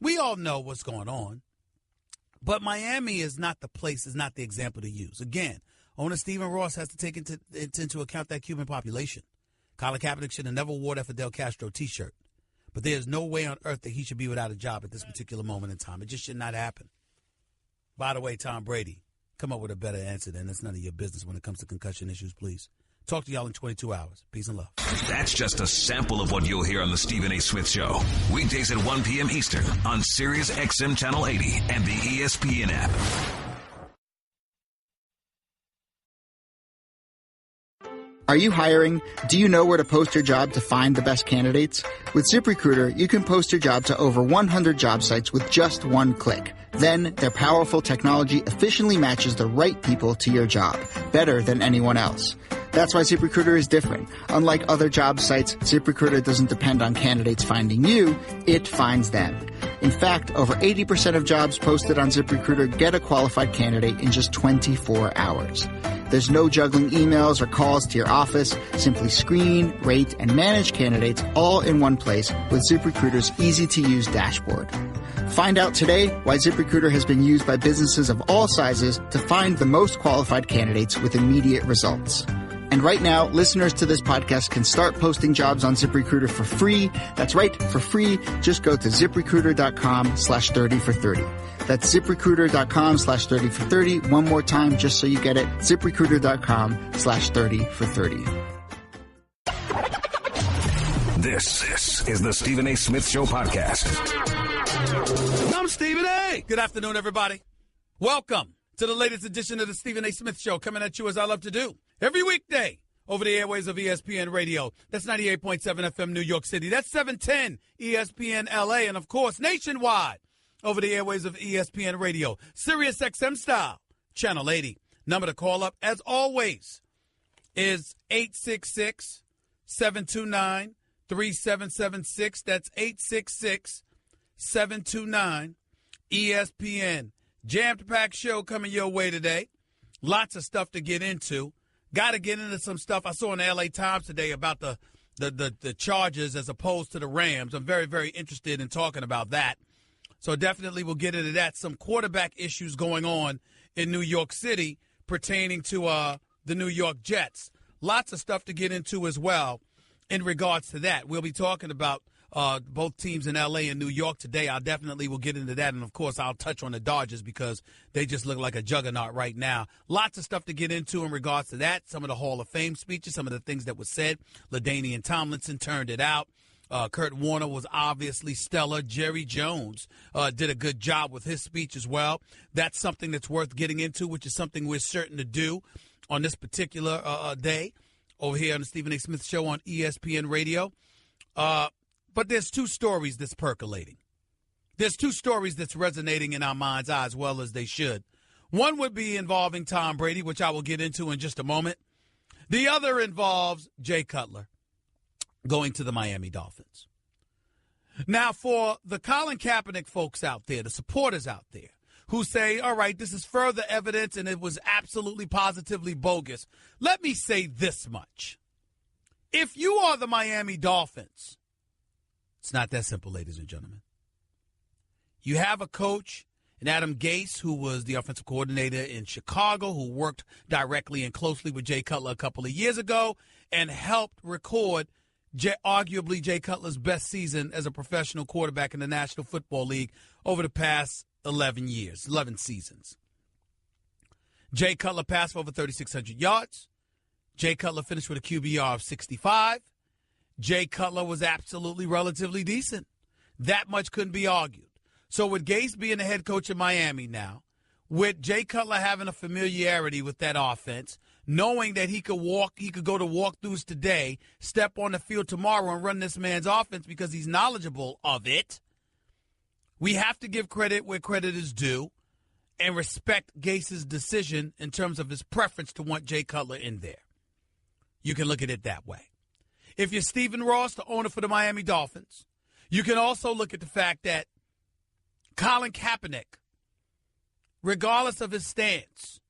We all know what's going on, but Miami is not the place, is not the example to use. Again, owner Stephen Ross has to take into account that Cuban population. Colin Kaepernick should have never wore that Fidel Castro T-shirt, but there's no way on earth that he should be without a job at this particular moment in time. It just should not happen. By the way, Tom Brady, come up with a better answer than it's none of your business when it comes to concussion issues, please. Talk to y'all in 22 hours. Peace and love. That's just a sample of what you'll hear on the Stephen A. Smith Show. Weekdays at 1 p.m. Eastern on Sirius XM Channel 80 and the ESPN app. Are you hiring? Do you know where to post your job to find the best candidates? With ZipRecruiter, you can post your job to over 100 job sites with just one click. Then, their powerful technology efficiently matches the right people to your job, better than anyone else. That's why ZipRecruiter is different. Unlike other job sites, ZipRecruiter doesn't depend on candidates finding you, it finds them. In fact, over 80% of jobs posted on ZipRecruiter get a qualified candidate in just 24 hours. There's no juggling emails or calls to your office. Simply screen, rate, and manage candidates all in one place with ZipRecruiter's easy-to-use dashboard. Find out today why ZipRecruiter has been used by businesses of all sizes to find the most qualified candidates with immediate results. And right now, listeners to this podcast can start posting jobs on ZipRecruiter for free. That's right, for free. Just go to ZipRecruiter.com/30 for 30. That's ZipRecruiter.com/30 for 30. One more time, just so you get it. ZipRecruiter.com/30 for 30. This is the Stephen A. Smith Show podcast. I'm Stephen A. Good afternoon, everybody. Welcome to the latest edition of the Stephen A. Smith Show, coming at you as I love to do every weekday over the airways of ESPN Radio. That's 98.7 FM New York City. That's 710 ESPN LA. And, of course, nationwide over the airways of ESPN Radio. Sirius XM style, Channel 80. Number to call up, as always, is 866-729-3776. That's 866-729-ESPN. Jam-packed show coming your way today. Lots of stuff to get into. Got to get into some stuff. I saw in the LA Times today about the Chargers as opposed to the Rams. I'm very, very interested in talking about that. So definitely we'll get into that. Some quarterback issues going on in New York City pertaining to the New York Jets. Lots of stuff to get into as well in regards to that. We'll be talking about both teams in L.A. and New York today. I definitely will get into that. And, of course, I'll touch on the Dodgers because they just look like a juggernaut right now. Lots of stuff to get into in regards to that. Some of the Hall of Fame speeches, some of the things that were said. LaDainian Tomlinson turned it out. Kurt Warner was obviously stellar. Jerry Jones did a good job with his speech as well. That's something that's worth getting into, which is something we're certain to do on this particular day over here on the Stephen A. Smith Show on ESPN Radio. But there's two stories that's percolating. There's two stories that's resonating in our mind's eye as well as they should. One would be involving Tom Brady, which I will get into in just a moment. The other involves Jay Cutler going to the Miami Dolphins. Now, for the Colin Kaepernick folks out there, the supporters out there, who say, all right, this is further evidence and it was absolutely positively bogus, let me say this much. If you are the Miami Dolphins, it's not that simple, ladies and gentlemen. You have a coach in Adam Gase, who was the offensive coordinator in Chicago, who worked directly and closely with Jay Cutler a couple of years ago and helped record arguably Jay Cutler's best season as a professional quarterback in the National Football League over the past 11 seasons. Jay Cutler passed for over 3,600 yards. Jay Cutler finished with a QBR of 65. Jay Cutler was absolutely relatively decent. That much couldn't be argued. So with Gase being the head coach in Miami now, with Jay Cutler having a familiarity with that offense, knowing that he could go to walkthroughs today, step on the field tomorrow and run this man's offense because he's knowledgeable of it, we have to give credit where credit is due and respect Gase's decision in terms of his preference to want Jay Cutler in there. You can look at it that way. If you're Stephen Ross, the owner for the Miami Dolphins, you can also look at the fact that Colin Kaepernick, regardless of his stance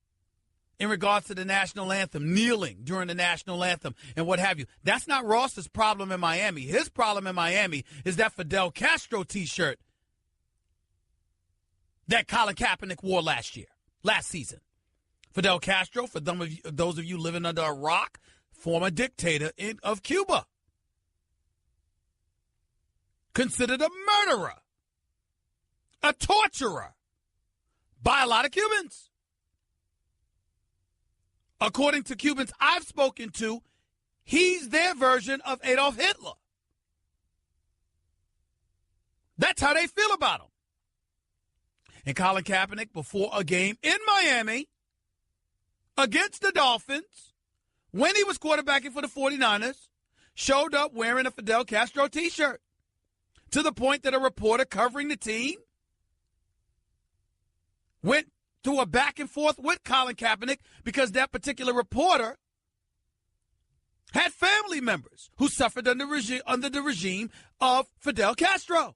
in regards to the national anthem, kneeling during the national anthem and what have you, that's not Ross's problem in Miami. His problem in Miami is that Fidel Castro T-shirt that Colin Kaepernick wore last season. Fidel Castro, for those of you living under a rock, former dictator of Cuba. Considered a murderer, a torturer by a lot of Cubans. According to Cubans I've spoken to, he's their version of Adolf Hitler. That's how they feel about him. And Colin Kaepernick, before a game in Miami against the Dolphins, when he was quarterbacking for the 49ers, showed up wearing a Fidel Castro T-shirt, to the point that a reporter covering the team went through a back and forth with Colin Kaepernick because that particular reporter had family members who suffered under the regime of Fidel Castro.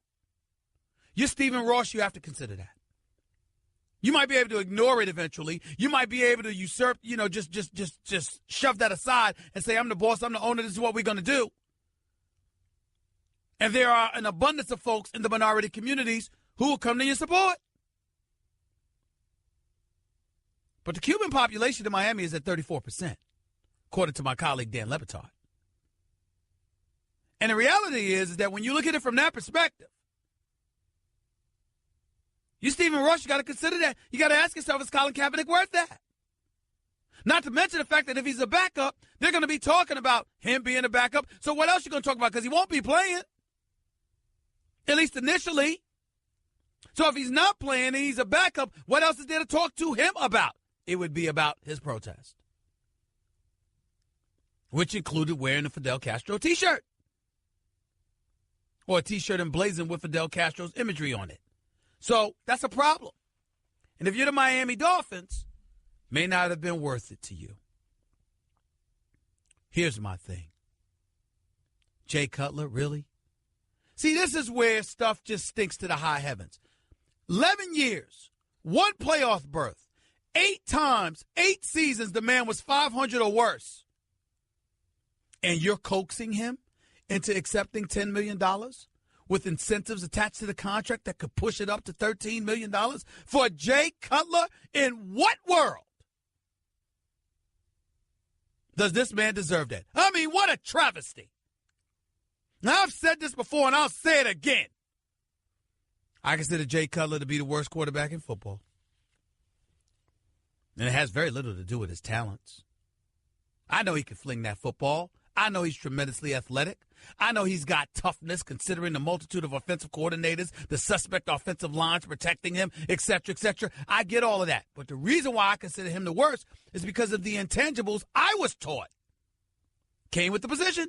You're Stephen Ross, you have to consider that. You might be able to ignore it eventually. You might be able to usurp, just shove that aside and say, I'm the boss, I'm the owner, this is what we're going to do. And there are an abundance of folks in the minority communities who will come to your support. But the Cuban population in Miami is at 34%, according to my colleague Dan Lebron. And the reality is that when you look at it from that perspective, you, Stephen Ross, you got to consider that. You got to ask yourself, is Colin Kaepernick worth that? Not to mention the fact that if he's a backup, they're going to be talking about him being a backup. So what else you going to talk about? Because he won't be playing, at least initially. So if he's not playing and he's a backup, what else is there to talk to him about? It would be about his protest, which included wearing a Fidel Castro T-shirt or a T-shirt emblazoned with Fidel Castro's imagery on it. So that's a problem. And if you're the Miami Dolphins, may not have been worth it to you. Here's my thing. Jay Cutler, really? See, this is where stuff just stinks to the high heavens. 11 years, one playoff berth, 8 times, 8 seasons, the man was 500 or worse. And you're coaxing him into accepting $10 million with incentives attached to the contract that could push it up to $13 million for Jay Cutler? In what world does this man deserve that? I mean, what a travesty. Now, I've said this before, and I'll say it again. I consider Jay Cutler to be the worst quarterback in football. And it has very little to do with his talents. I know he can fling that football. I know he's tremendously athletic. I know he's got toughness considering the multitude of offensive coordinators, the suspect offensive lines protecting him, et cetera, et cetera. I get all of that. But the reason why I consider him the worst is because of the intangibles I was taught. Came with the position.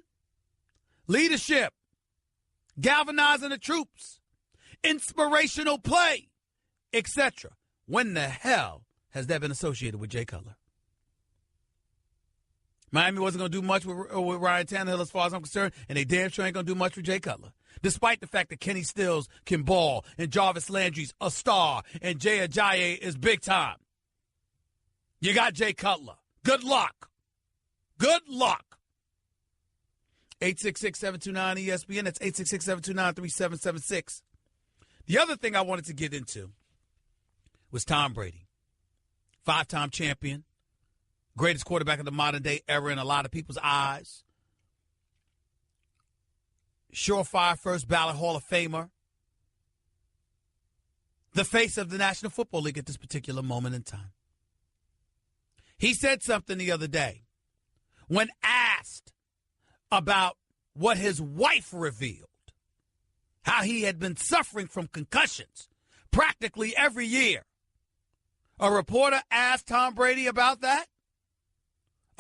Leadership. Galvanizing the troops. Inspirational play, etc. When the hell has that been associated with Jay Cutler? Miami wasn't going to do much with Ryan Tannehill as far as I'm concerned, and they damn sure ain't going to do much with Jay Cutler. Despite the fact that Kenny Stills can ball, and Jarvis Landry's a star, and Jay Ajayi is big time. You got Jay Cutler. Good luck. Good luck. 866-729-ESPN. That's 866-729-3776. The other thing I wanted to get into was Tom Brady. 5-time champion. Greatest quarterback of the modern day era in a lot of people's eyes. Surefire first ballot Hall of Famer. The face of the National Football League at this particular moment in time. He said something the other day when asked about what his wife revealed, how he had been suffering from concussions practically every year. A reporter asked Tom Brady about that.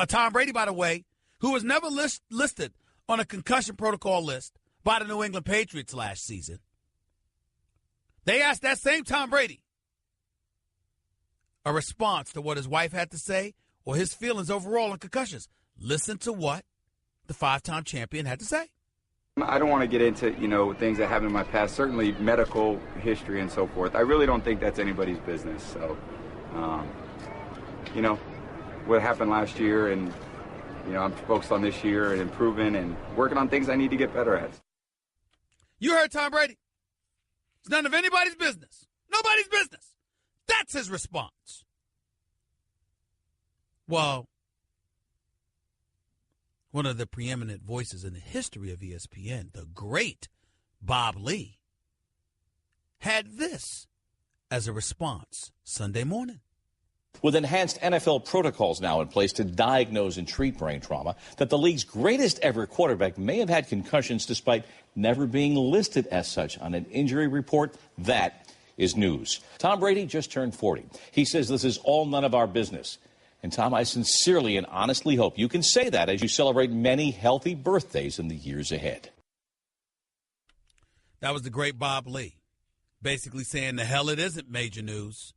Tom Brady, by the way, who was never listed on a concussion protocol list by the New England Patriots last season. They asked that same Tom Brady a response to what his wife had to say or his feelings overall on concussions. Listen to what the 5-time champion had to say. I don't want to get into, things that happened in my past, certainly medical history and so forth. I really don't think that's anybody's business. So, what happened last year and, I'm focused on this year and improving and working on things I need to get better at. You heard Tom Brady. It's none of anybody's business. Nobody's business. That's his response. Well, one of the preeminent voices in the history of ESPN, the great Bob Lee, had this as a response Sunday morning. With enhanced NFL protocols now in place to diagnose and treat brain trauma, that the league's greatest ever quarterback may have had concussions despite never being listed as such on an injury report, that is news. Tom Brady just turned 40. He says this is all none of our business. And Tom, I sincerely and honestly hope you can say that as you celebrate many healthy birthdays in the years ahead. That was the great Bob Lee, basically saying the hell it isn't major news.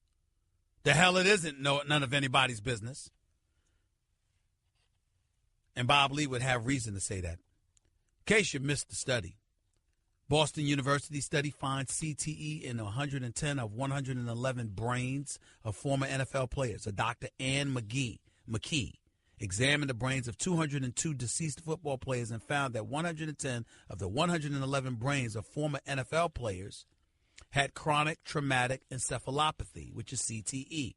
The hell it isn't none of anybody's business. And Bob Lee would have reason to say that. In case you missed the study, Boston University study finds CTE in 110 of 111 brains of former NFL players. A Dr. Ann McKee examined the brains of 202 deceased football players and found that 110 of the 111 brains of former NFL players had chronic traumatic encephalopathy, which is CTE.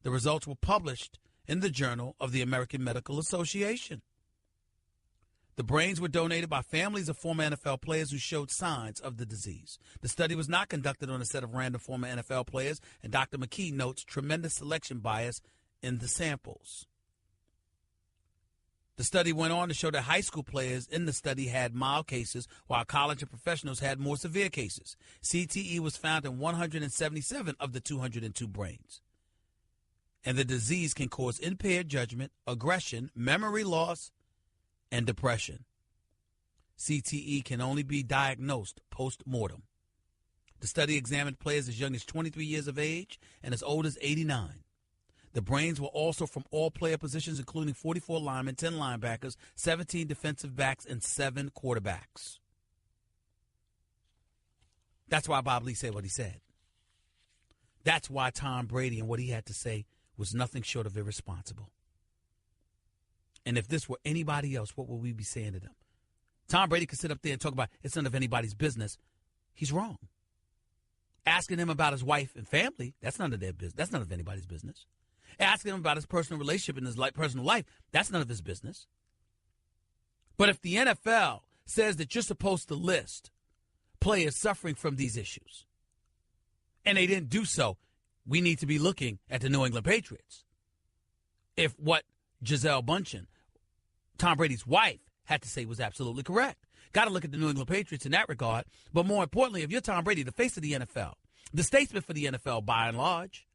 The results were published in the Journal of the American Medical Association. The brains were donated by families of former NFL players who showed signs of the disease. The study was not conducted on a set of random former NFL players, and Dr. McKee notes tremendous selection bias in the samples. The study went on to show that high school players in the study had mild cases, while college and professionals had more severe cases. CTE was found in 177 of the 202 brains. And the disease can cause impaired judgment, aggression, memory loss, and depression. CTE can only be diagnosed post-mortem. The study examined players as young as 23 years of age and as old as 89. The brains were also from all player positions, including 44 linemen, 10 linebackers, 17 defensive backs, and 7 quarterbacks. That's why Bob Lee said what he said. That's why Tom Brady and what he had to say was nothing short of irresponsible. And if this were anybody else, what would we be saying to them? Tom Brady could sit up there and talk about it's none of anybody's business. He's wrong. Asking him about his wife and family, that's none of their business. That's none of anybody's business. Asking him about his personal relationship and his personal life, that's none of his business. But if the NFL says that you're supposed to list players suffering from these issues, and they didn't do so, we need to be looking at the New England Patriots. If what Gisele Bündchen, Tom Brady's wife, had to say was absolutely correct. Got to look at the New England Patriots in that regard. But more importantly, if you're Tom Brady, the face of the NFL, the statesman for the NFL by and large,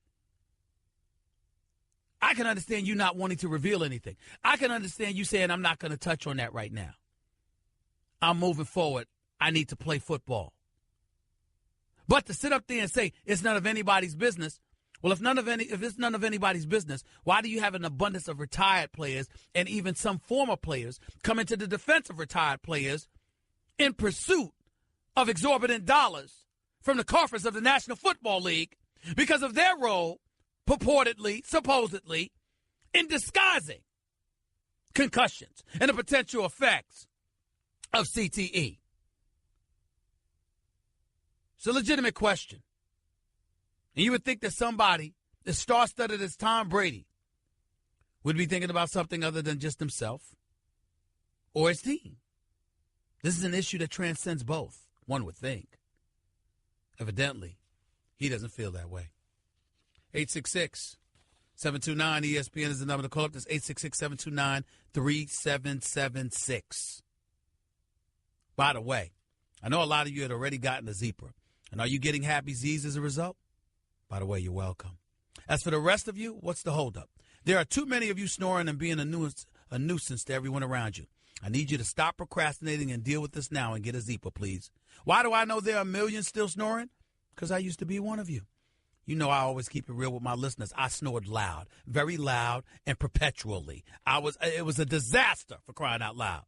I can understand you not wanting to reveal anything. I can understand you saying, I'm not going to touch on that right now. I'm moving forward. I need to play football. But to sit up there and say it's none of anybody's business, well, if it's none of anybody's business, why do you have an abundance of retired players and even some former players come into the defense of retired players in pursuit of exorbitant dollars from the coffers of the National Football League because of their role, purportedly, supposedly, in disguising concussions and the potential effects of CTE? It's a legitimate question. And you would think that somebody as star-studded as Tom Brady would be thinking about something other than just himself or his team. This is an issue that transcends both, one would think. Evidently, he doesn't feel that way. 866-729-ESPN is the number to call up. That's 866-729-3776. By the way, I know a lot of you had already gotten the zebra. And are you getting happy Z's as a result? By the way, you're welcome. As for the rest of you, what's the holdup? There are too many of you snoring and being a nuisance to everyone around you. I need you to stop procrastinating and deal with this now and get a Zebra, please. Why do I know there are millions still snoring? Because I used to be one of you. You know I always keep it real with my listeners. I snored loud, very loud, and perpetually. It was a disaster, for crying out loud.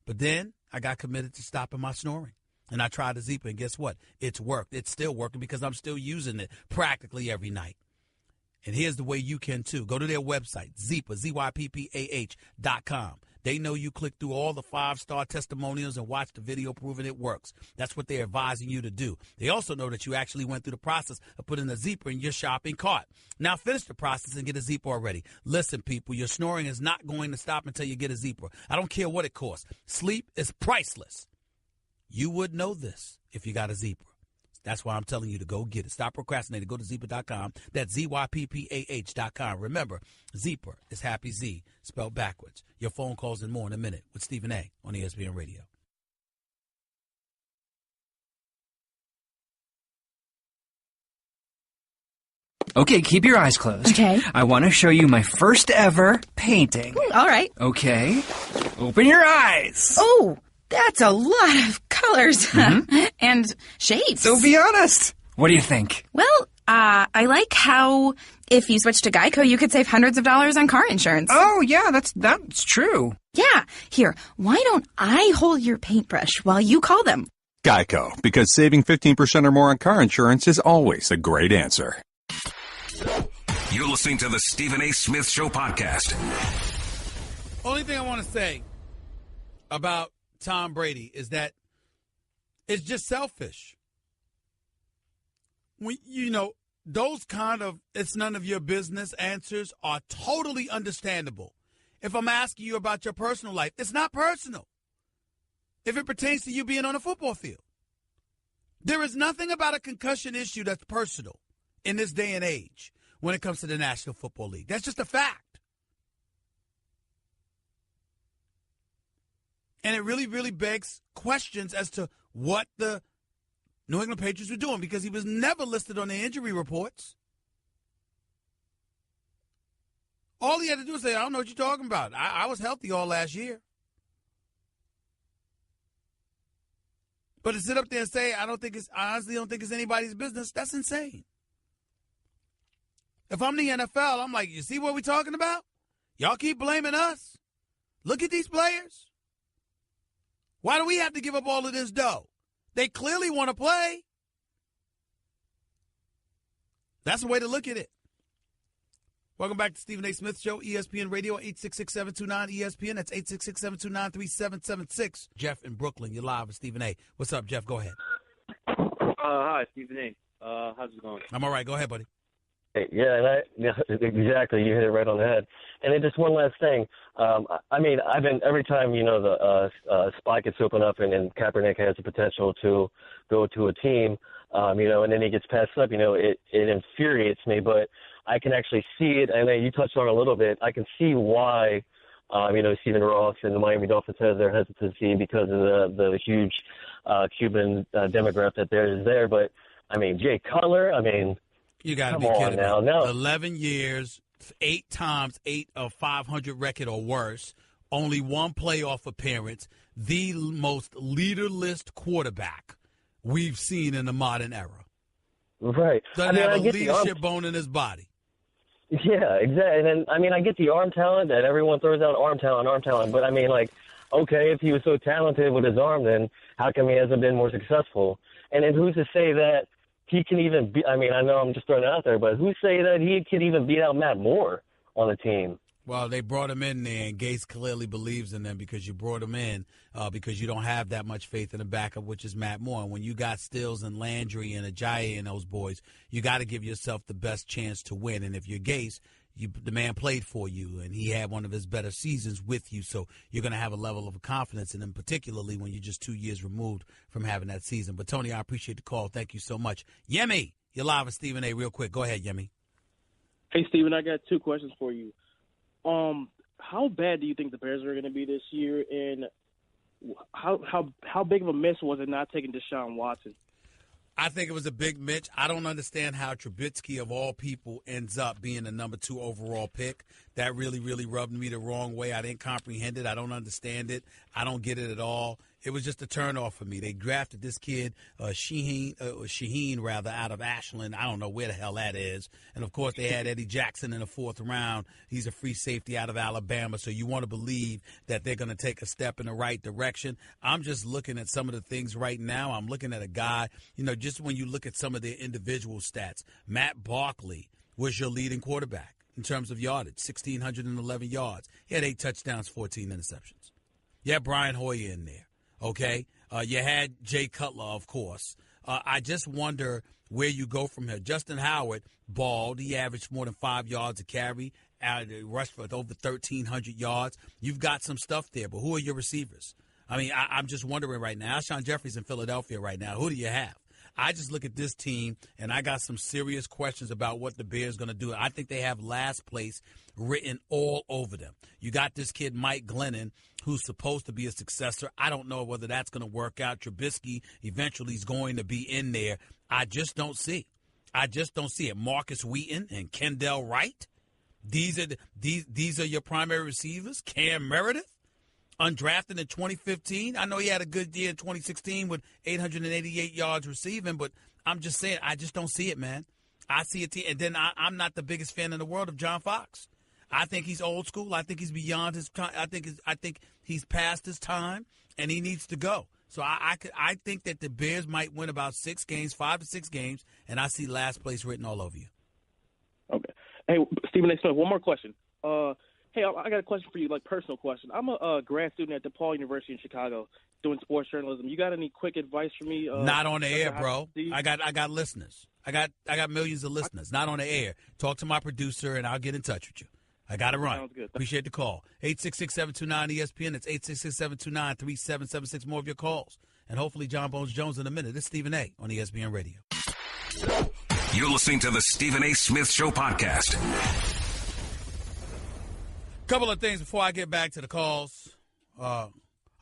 But then I got committed to stopping my snoring. And I tried the Zebra, and guess what? It's worked. It's still working because I'm still using it practically every night. And here's the way you can, too. Go to their website, Zyppah, ZYPPAH.com. They know you click through all the 5-star testimonials and watch the video proving it works. That's what they're advising you to do. They also know that you actually went through the process of putting a Zebra in your shopping cart. Now finish the process and get a Zebra already. Listen, people, your snoring is not going to stop until you get a Zebra. I don't care what it costs. Sleep is priceless. You would know this if you got a Zebra. That's why I'm telling you to go get it. Stop procrastinating. Go to Zyppah.com. That's ZYPPAH.com. Remember, Zyppah is Happy Z, spelled backwards. Your phone calls and more in a minute with Stephen A. on ESPN Radio. Okay, keep your eyes closed. Okay. I want to show you my first ever painting. All right. Okay. Open your eyes. Oh, that's a lot of colors and shapes. So be honest. What do you think? Well, I like how if you switch to Geico, you could save hundreds of dollars on car insurance. Oh, yeah, that's true. Yeah. Here, why don't I hold your paintbrush while you call them? Geico, because saving 15% or more on car insurance is always a great answer. You're listening to the Stephen A. Smith Show podcast. Only thing I want to say about Tom Brady is that it's just selfish. Those kind of it's none of your business answers are totally understandable. If I'm asking you about your personal life, it's not personal. If it pertains to you being on a football field, there is nothing about a concussion issue that's personal in this day and age when it comes to the National Football League. That's just a fact. And it really, really begs questions as to what the New England Patriots were doing because he was never listed on the injury reports. All he had to do was say, I don't know what you're talking about. I was healthy all last year. But to sit up there and say, I honestly don't think it's anybody's business, that's insane. If I'm the NFL, I'm like, you see what we're talking about? Y'all keep blaming us. Look at these players. Why do we have to give up all of this dough? They clearly want to play. That's the way to look at it. Welcome back to Stephen A. Smith Show, ESPN Radio, 866-729-ESPN. That's 866-729-3776. Jeff in Brooklyn, you're live with Stephen A. What's up, Jeff? Go ahead. Hi, Stephen A. How's it going? I'm all right. Go ahead, buddy. Yeah, exactly. You hit it right on the head. And then just one last thing. I mean, every time the spot gets open up and Kaepernick has the potential to go to a team, and then he gets passed up. It infuriates me. But I can actually see it, and you touched on it a little bit. I can see why. Stephen Ross and the Miami Dolphins have their hesitancy because of the huge Cuban demographic that there is there. But I mean, Jay Cutler. I mean. You got to be kidding me. No. 11 years, 8 times, 8 of 500 record or worse, only 1 playoff appearance, the most leaderless quarterback we've seen in the modern era. Right. Doesn't have a leadership bone in his body. Yeah, exactly. And then, I get the arm talent that everyone throws out arm talent. But, okay, if he was so talented with his arm, then how come he hasn't been more successful? And then who's to say that he can even beat, I know I'm just throwing it out there, but who say that he can even beat out Matt Moore on the team? Well, they brought him in there, and Gase clearly believes in them because you brought him in because you don't have that much faith in the backup, which is Matt Moore. And when you got Stills and Landry and Ajayi and those boys, you got to give yourself the best chance to win. And if you're Gase, the man played for you, and he had one of his better seasons with you, so you're going to have a level of confidence in him, particularly when you're just 2 years removed from having that season. But, Tony, I appreciate the call. Thank you so much. Yemi, you're live with Stephen A. Real quick. Go ahead, Yemi. Hey, Stephen, I got 2 questions for you. How bad do you think the Bears are going to be this year, and how big of a miss was it not taking Deshaun Watson? I think it was a big Mitch. I don't understand how Trubisky, of all people, ends up being the number 2 overall pick. That really, really rubbed me the wrong way. I didn't comprehend it. I don't understand it. I don't get it at all. It was just a turnoff for me. They drafted this kid, Shaheen, out of Ashland. I don't know where the hell that is. And, of course, they had Eddie Jackson in the 4th round. He's a free safety out of Alabama. So you want to believe that they're going to take a step in the right direction. I'm just looking at some of the things right now. I'm looking at a guy, just when you look at some of their individual stats. Matt Barkley was your leading quarterback in terms of yardage, 1,611 yards. He had 8 touchdowns, 14 interceptions. You had Brian Hoyer in there. Okay, you had Jay Cutler, of course. I just wonder where you go from here. Justin Howard balled. He averaged more than 5 yards a carry, rushed for over 1,300 yards. You've got some stuff there, but who are your receivers? I'm just wondering right now. Alshon Jeffrey's in Philadelphia right now. Who do you have? I just look at this team, and I got some serious questions about what the Bears are going to do. I think they have last place written all over them. You got this kid, Mike Glennon, who's supposed to be a successor. I don't know whether that's going to work out. Trubisky eventually is going to be in there. I just don't see it. Marcus Wheaton and Kendall Wright, these are your primary receivers. Cam Meredith, undrafted in 2015. I know he had a good year in 2016 with 888 yards receiving, but I'm just saying, I just don't see it, man. I see it, and then I'm not the biggest fan in the world of John Fox. I think he's old school. I think he's beyond his time. I think he's past his time, and he needs to go. So I think that the Bears might win about 6 games, 5 to 6 games, and I see last place written all over you. Okay. Hey, Stephen A. Smith, one more question. Hey, I got a question for you, personal question. I'm a grad student at DePaul University in Chicago doing sports journalism. You got any quick advice for me? Not on the air, bro. I got listeners. I got millions of listeners. Not on the air. Talk to my producer, and I'll get in touch with you. I got to run. Sounds good. Appreciate the call. 866-729-ESPN. It's 866-729-3776. More of your calls. And hopefully John Bones Jones in a minute. It's Stephen A. on ESPN Radio. You're listening to the Stephen A. Smith Show podcast. Couple of things before I get back to the calls. Our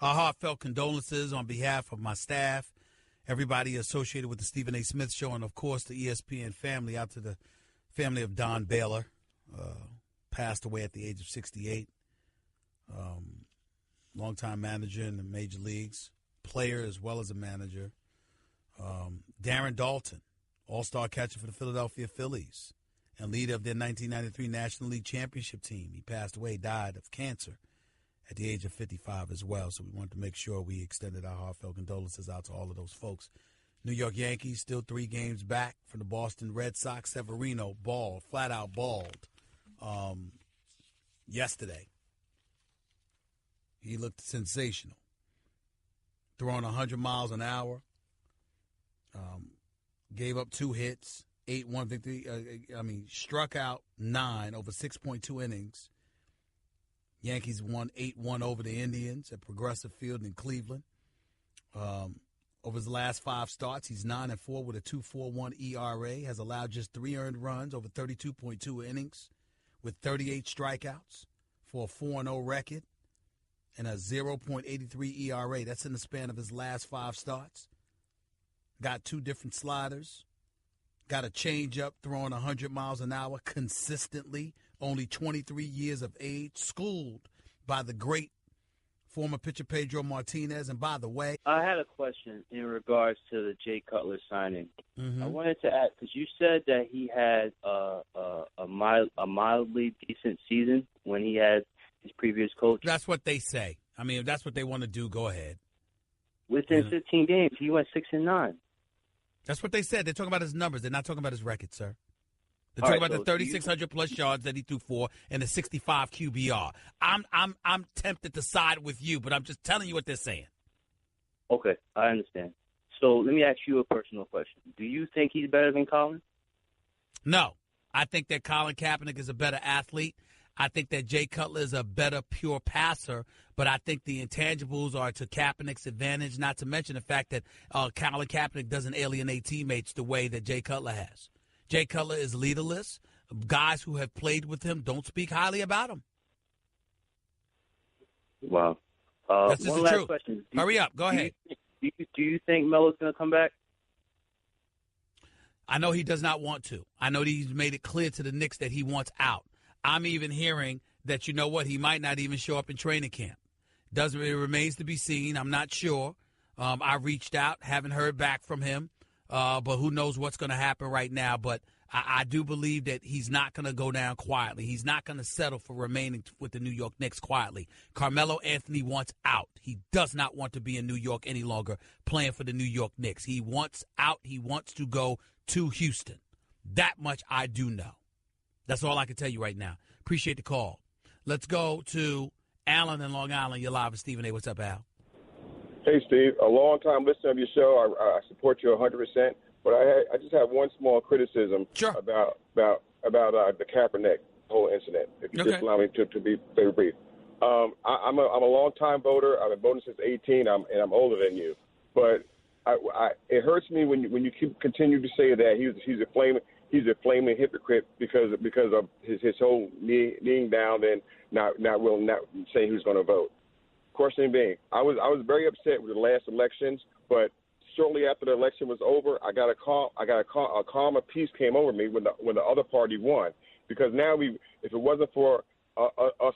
heartfelt condolences on behalf of my staff, everybody associated with the Stephen A. Smith Show, and, of course, the ESPN family, out to the family of Don Baylor. Passed away at the age of 68. Longtime manager in the major leagues, player as well as a manager. Darren Dalton, all-star catcher for the Philadelphia Phillies and leader of their 1993 National League Championship team. He passed away, died of cancer at the age of 55 as well. So we wanted to make sure we extended our heartfelt condolences out to all of those folks. New York Yankees still 3 games back from the Boston Red Sox. Severino flat out balled. Yesterday, he looked sensational, throwing 100 miles an hour, gave up 2 hits, 8-1 victory. Struck out 9 over 6.2 innings. Yankees won 8-1 over the Indians at Progressive Field in Cleveland. Over his last 5 starts, he's 9-4 with a 2.41 ERA, has allowed just 3 earned runs over 32.2 innings with 38 strikeouts for a 4-0 record and a 0.83 ERA. That's in the span of his last 5 starts. Got 2 different sliders. Got a changeup throwing 100 miles an hour consistently. Only 23 years of age. Schooled by the great former pitcher Pedro Martinez. And by the way, I had a question in regards to the Jay Cutler signing. Mm-hmm. I wanted to ask, because you said that he had a mildly decent season when he had his previous coach. That's what they say. I mean, if that's what they want to do, go ahead. Within 15 games, he went 6-9. That's what they said. They're talking about his numbers. They're not talking about his record, sir. They're talking about the 3,600 plus yards that he threw for and the 65 QBR. I'm tempted to side with you, but I'm just telling you what they're saying. Okay, I understand. So let me ask you a personal question. Do you think he's better than Colin? No. I think that Colin Kaepernick is a better athlete. I think that Jay Cutler is a better pure passer, but I think the intangibles are to Kaepernick's advantage, not to mention the fact that Colin Kaepernick doesn't alienate teammates the way that Jay Cutler has. Jay Cutler is leaderless. Guys who have played with him don't speak highly about him. Wow. That's just one the last truth. question. Hurry up. Go ahead. Do you think Melo's going to come back? I know he does not want to. I know that he's made it clear to the Knicks that he wants out. I'm even hearing that, you know what, he might not even show up in training camp. It remains to be seen. I'm not sure. I reached out, haven't heard back from him, but who knows what's going to happen right now. But I do believe that he's not going to go down quietly. He's not going to settle for remaining with the New York Knicks quietly. Carmelo Anthony wants out. He does not want to be in New York any longer playing for the New York Knicks. He wants out. He wants to go to Houston. That much I do know. That's all I can tell you right now. Appreciate the call. Let's go to Alan in Long Island. You're live with Stephen A. What's up, Al? Hey, Steve. A long-time listener of your show. I support you 100%. But I just have one small criticism about the Kaepernick whole incident. If you just allow me to be very brief. I'm a long-time voter. I've been voting since 18, and I'm older than you. But it hurts me when you continue to say that he's a flaming hypocrite because of his whole kneeling down and not saying who's going to vote. Question being, I was very upset with the last elections, but shortly after the election was over, I got a calmer peace came over me when the other party won, because now if it wasn't for us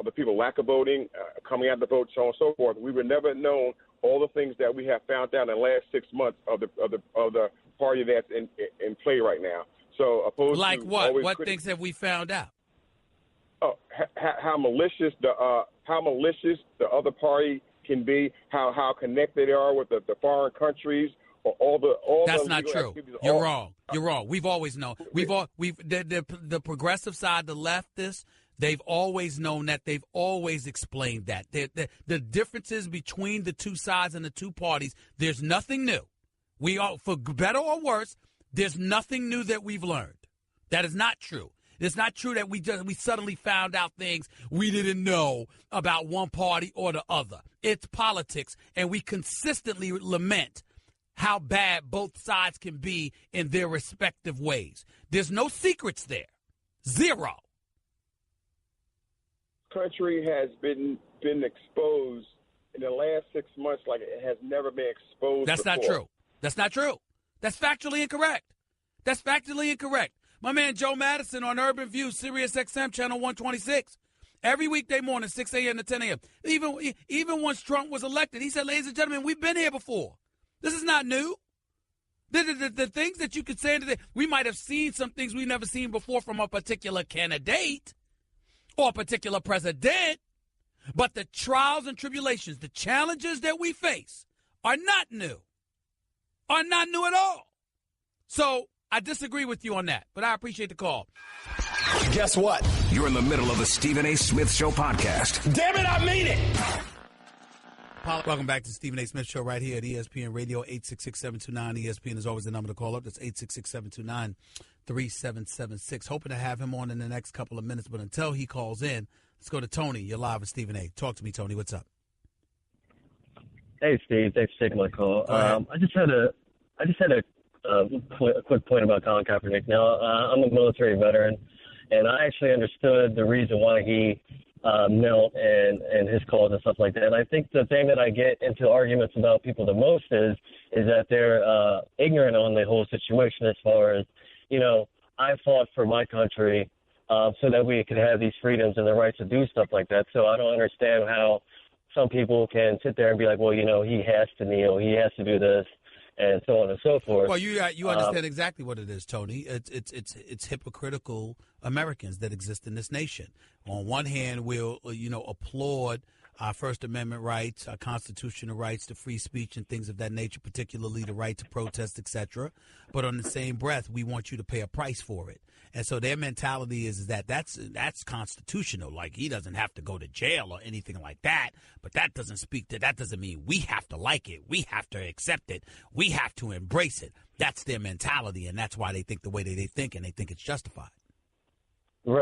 the people lack of voting, coming out to vote, so on and so forth, we would never have known all the things that we have found out in the last 6 months of the party that's in play right now. So opposed like to what? What things have we found out? Oh, how malicious the other party can be, how connected they are with the foreign countries, or all the. That's not true. You're wrong. You're wrong. We've always known. The progressive side, the leftists, they've always known that. They've always explained that. The differences between the two sides and the two parties, there's nothing new. We are, for better or worse, there's nothing new that we've learned. That is not true. It's not true that we suddenly found out things we didn't know about one party or the other. It's politics, and we consistently lament how bad both sides can be in their respective ways. There's no secrets there. Zero. Country has been exposed in the last 6 months like it has never been exposed That's before. not true. That's not true. That's factually incorrect. That's factually incorrect. My man Joe Madison on Urban View, Sirius XM, Channel 126. Every weekday morning, 6 a.m. to 10 a.m. Even once Trump was elected, he said, ladies and gentlemen, we've been here before. This is not new. The things that you could say today, we might have seen some things we've never seen before from a particular candidate or a particular president, but the trials and tribulations, the challenges that we face are not new. Are not new at all. So I disagree with you on that, but I appreciate the call. Guess what? You're in the middle of the Stephen A. Smith Show podcast. Damn it, I mean it! Welcome back to the Stephen A. Smith Show right here at ESPN Radio, 866-729. ESPN is always the number to call up. That's 866-729-3776. Hoping to have him on in the next couple of minutes, but until he calls in, let's go to Tony. You're live with Stephen A. Talk to me, Tony. What's up? Hey, Steve. Thanks for taking my call. I just had a quick point about Colin Kaepernick. Now, I'm a military veteran, and I actually understood the reason why he knelt and his cause and stuff like that. And I think the thing that I get into arguments about people the most is that they're ignorant on the whole situation as far as, I fought for my country so that we could have these freedoms and the right to do stuff like that. So I don't understand how some people can sit there and be like, well, he has to kneel, he has to do this, and so on and so forth. Well, you understand exactly what it is, Tony. It's hypocritical Americans that exist in this nation. On one hand, we'll applaud our First Amendment rights, our constitutional rights to free speech and things of that nature, particularly the right to protest, etc. But on the same breath, we want you to pay a price for it. And so their mentality is that that's constitutional. Like, he doesn't have to go to jail or anything like that. But that doesn't mean we have to like it. We have to accept it. We have to embrace it. That's their mentality, and that's why they think the way that they think, and they think it's justified. Right.